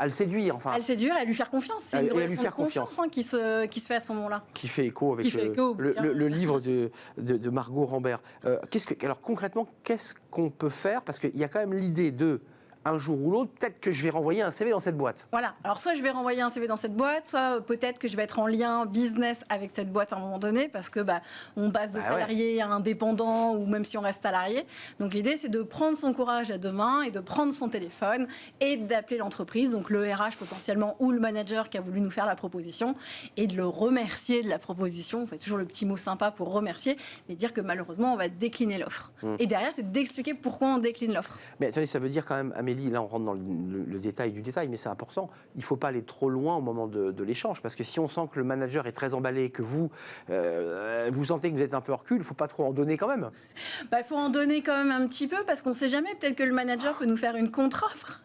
le séduire. À le séduire et à lui faire confiance. C'est une relation de confiance qui se fait à ce moment-là. Qui fait écho avec le livre de Margot Rambert. Alors concrètement, qu'est-ce qu'on peut faire? Parce qu'il y a quand même l'idée de un jour ou l'autre, peut-être que je vais renvoyer un CV dans cette boîte. Voilà, alors soit je vais renvoyer un CV dans cette boîte, soit peut-être que je vais être en lien business avec cette boîte à un moment donné, parce que on passe de salarié à indépendant, ou même si on reste salarié. Donc l'idée, c'est de prendre son courage à deux mains et de prendre son téléphone et d'appeler l'entreprise, donc le RH potentiellement, ou le manager qui a voulu nous faire la proposition, et de le remercier de la proposition. On fait toujours le petit mot sympa pour remercier, mais dire que malheureusement, on va décliner l'offre. Et derrière, c'est d'expliquer pourquoi on décline l'offre. Mais attendez, ça veut dire quand même, Amélie, là on rentre dans le détail du détail, mais c'est important, il ne faut pas aller trop loin au moment de l'échange, parce que si on sent que le manager est très emballé, que vous sentez que vous êtes un peu hors cul, il ne faut pas trop en donner quand même. Il faut en donner quand même un petit peu, parce qu'on ne sait jamais, peut-être que le manager peut nous faire une contre-offre.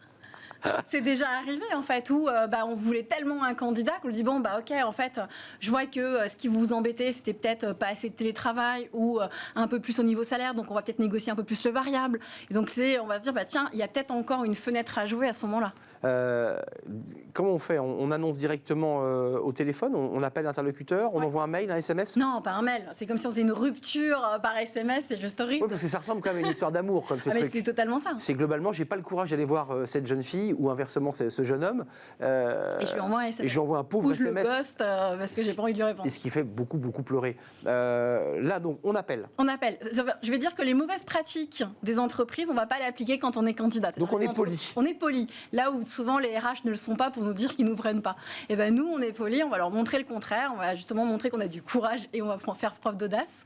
C'est déjà arrivé en fait où on voulait tellement un candidat qu'on lui dit ok, en fait je vois que ce qui vous embêtait c'était peut-être pas assez de télétravail ou un peu plus au niveau salaire, donc on va peut-être négocier un peu plus le variable, et donc on va se dire tiens, il y a peut-être encore une fenêtre à jouer à ce moment-là. Comment on fait? On annonce directement au téléphone, on appelle l'interlocuteur, on envoie un mail, un SMS? Non, pas un mail. C'est comme si on faisait une rupture par SMS, c'est juste horrible. Oui, parce que ça ressemble quand même à une histoire d'amour. Comme ce mais truc. c'est totalement ça. C'est globalement, j'ai pas le courage d'aller voir cette jeune fille ou inversement ce jeune homme. Et je lui envoie un SMS. Et je lui envoie un pauvre ou je SMS. le ghost parce que j'ai pas envie de lui répondre. Et ce qui fait beaucoup, beaucoup pleurer. Là, donc, on appelle. On appelle. Je vais dire que les mauvaises pratiques des entreprises, on va pas l'appliquer quand on est candidat. Donc on est poli. On est poli. Là où souvent les RH ne le sont pas pour nous dire qu'ils nous prennent pas. Et ben nous, on est poli. On va leur montrer le contraire. On va justement montrer qu'on a du courage et on va faire preuve d'audace.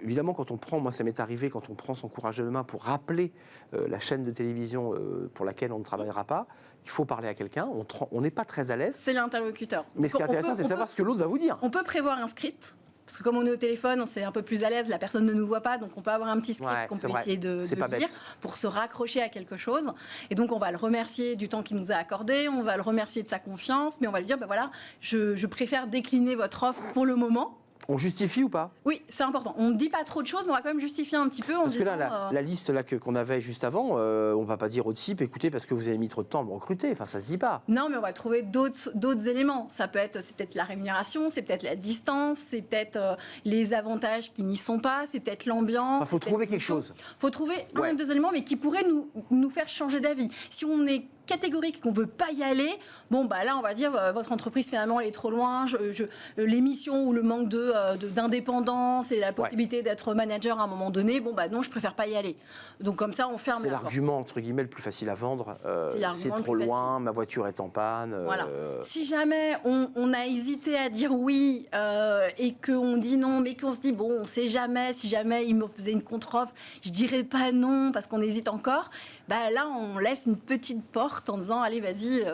Évidemment, quand on prend, moi ça m'est arrivé, quand on prend son courage de main pour rappeler la chaîne de télévision pour laquelle on ne travaillera pas, il faut parler à quelqu'un, on n'est pas très à l'aise. C'est l'interlocuteur. Mais ce qui est intéressant, c'est de savoir ce que l'autre va vous dire. On peut prévoir un script. Parce que comme on est au téléphone, on s'est un peu plus à l'aise, la personne ne nous voit pas, donc on peut avoir un petit script qu'on peut essayer de lire pour se raccrocher à quelque chose. Et donc on va le remercier du temps qu'il nous a accordé, on va le remercier de sa confiance, mais on va lui dire, ben voilà, je préfère décliner votre offre pour le moment. On justifie ou pas? Oui, c'est important. On ne dit pas trop de choses, mais on va quand même justifier un petit peu. Parce que là, la liste là, qu'on avait juste avant, on ne va pas dire au type, écoutez, parce que vous avez mis trop de temps à me recruter. Enfin, ça ne se dit pas. Non, mais on va trouver d'autres éléments. C'est peut-être la rémunération, c'est peut-être la distance, c'est peut-être les avantages qui n'y sont pas, c'est peut-être l'ambiance. Il faut trouver quelque chose. Il faut trouver un ou deux éléments, mais qui pourraient nous faire changer d'avis. Si on est catégorique qu'on ne veut pas y aller, bon, bah là, on va dire, votre entreprise, finalement, elle est trop loin, l'émission ou le manque d'indépendance et la possibilité d'être manager à un moment donné, bon, bah non, je préfère pas y aller. Donc, comme ça, on ferme la porte. C'est l'argument, entre guillemets, le plus facile à vendre. C'est trop loin, ma voiture est en panne. Voilà. Si jamais on a hésité à dire oui et qu'on dit non, mais qu'on se dit, bon, on ne sait jamais, si jamais il me faisait une contre-offre, je dirais pas non parce qu'on hésite encore, bah là, on laisse une petite porte en disant allez vas-y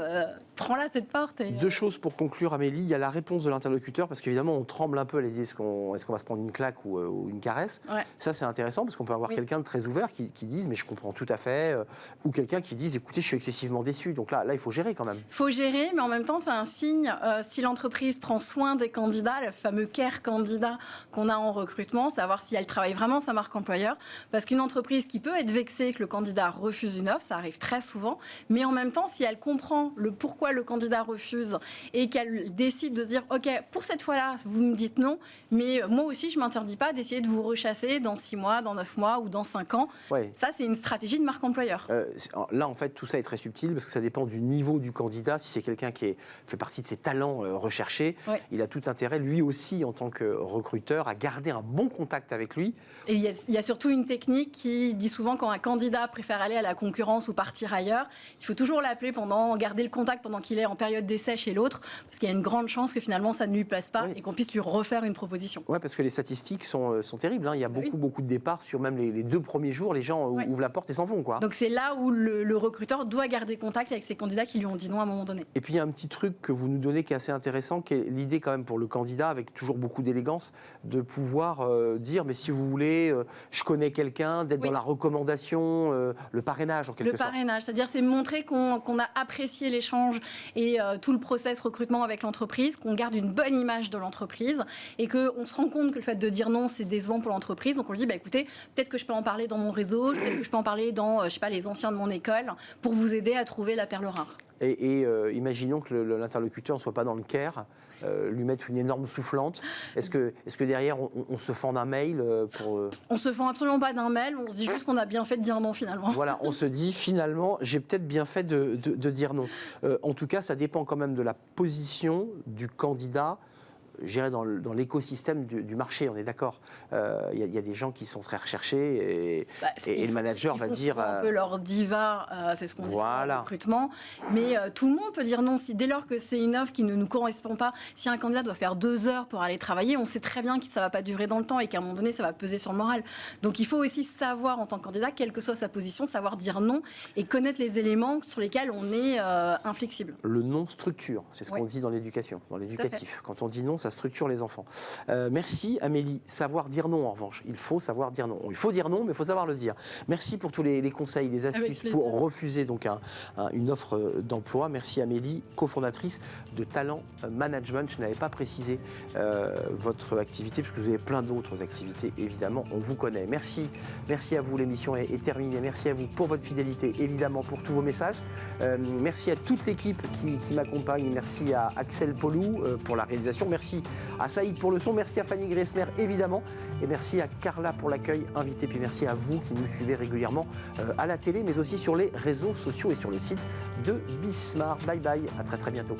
prends-la cette porte. Deux choses pour conclure, Amélie. Il y a la réponse de l'interlocuteur parce qu'évidemment on tremble un peu à l'idée est-ce qu'on va se prendre une claque ou une caresse. Ça c'est intéressant parce qu'on peut avoir quelqu'un de très ouvert qui dise mais je comprends tout à fait ou quelqu'un qui dise écoutez je suis excessivement déçu. Donc là il faut gérer quand même. Il faut gérer mais en même temps c'est un signe si l'entreprise prend soin des candidats, le fameux care candidat qu'on a en recrutement, savoir si elle travaille vraiment sa marque employeur parce qu'une entreprise qui peut être vexée que le candidat refuse une offre, ça arrive très souvent, mais en même temps, si elle comprend le pourquoi le candidat refuse et qu'elle décide de se dire ok, pour cette fois-là, vous me dites non, mais moi aussi, je ne m'interdis pas d'essayer de vous rechasser dans 6 mois, dans 9 mois ou dans 5 ans. Ça, c'est une stratégie de marque employeur. Là, en fait, tout ça est très subtil parce que ça dépend du niveau du candidat. Si c'est quelqu'un qui fait partie de ses talents recherchés, il a tout intérêt, lui aussi, en tant que recruteur, à garder un bon contact avec lui. Et il y a surtout une technique qui dit souvent quand un candidat préfère aller à la concurrence ou partir ailleurs, il faut toujours l'appeler garder le contact pendant qu'il est en période d'essai chez l'autre, parce qu'il y a une grande chance que finalement ça ne lui plaise pas et qu'on puisse lui refaire une proposition. Oui, parce que les statistiques sont terribles. Hein. Il y a beaucoup de départs sur même les 2 premiers jours, les gens ouvrent la porte et s'en vont. Donc c'est là où le recruteur doit garder contact avec ses candidats qui lui ont dit non à un moment donné. Et puis il y a un petit truc que vous nous donnez qui est assez intéressant, qui est l'idée quand même pour le candidat, avec toujours beaucoup d'élégance, de pouvoir dire mais si vous voulez, je connais quelqu'un, d'être dans la recommandation, le parrainage en quelque sorte. Le parrainage, c'est-à-dire c'est montrer qu'on a apprécié l'échange et tout le process recrutement avec l'entreprise, qu'on garde une bonne image de l'entreprise et qu'on se rend compte que le fait de dire non, c'est décevant pour l'entreprise. Donc on lui dit, bah, écoutez, peut-être que je peux en parler dans mon réseau, peut-être que je peux en parler dans, je sais pas, les anciens de mon école pour vous aider à trouver la perle rare. Et imaginons que l'interlocuteur ne soit pas dans le care, lui mettre une énorme soufflante. Est-ce que derrière, on se fend d'un mail pour... On se fend absolument pas d'un mail, on se dit juste qu'on a bien fait de dire non finalement. Voilà, on se dit finalement, j'ai peut-être bien fait de dire non. En tout cas, ça dépend quand même de la position du candidat. J'irais dans l'écosystème du marché, on est d'accord. Il y a des gens qui sont très recherchés et le manager va dire... un peu leur diva, c'est ce qu'on dit sur le recrutement. Mais tout le monde peut dire non. Dès lors que c'est une offre qui ne nous correspond pas, si un candidat doit faire 2 heures pour aller travailler, on sait très bien que ça ne va pas durer dans le temps et qu'à un moment donné, ça va peser sur le moral. Donc il faut aussi savoir, en tant que candidat, quelle que soit sa position, savoir dire non et connaître les éléments sur lesquels on est inflexible. Le non structure, c'est ce qu'on dit dans l'éducation, dans l'éducatif. Quand on dit non, ça structure les enfants. Merci Amélie. Savoir dire non en revanche. Il faut savoir dire non. Il faut dire non, mais il faut savoir le dire. Merci pour tous les conseils, les astuces pour refuser donc une offre d'emploi. Merci Amélie, cofondatrice de Talent Management. Je n'avais pas précisé votre activité, puisque vous avez plein d'autres activités, évidemment, on vous connaît. Merci à vous, l'émission est terminée. Merci à vous pour votre fidélité, évidemment, pour tous vos messages. Merci à toute l'équipe qui m'accompagne. Merci à Axel Polou pour la réalisation. Merci à Saïd pour le son. Merci à Fanny Gressmer, évidemment. Et merci à Carla pour l'accueil invité. Puis merci à vous qui nous suivez régulièrement à la télé, mais aussi sur les réseaux sociaux et sur le site de Bismarck. Bye bye, à très très bientôt.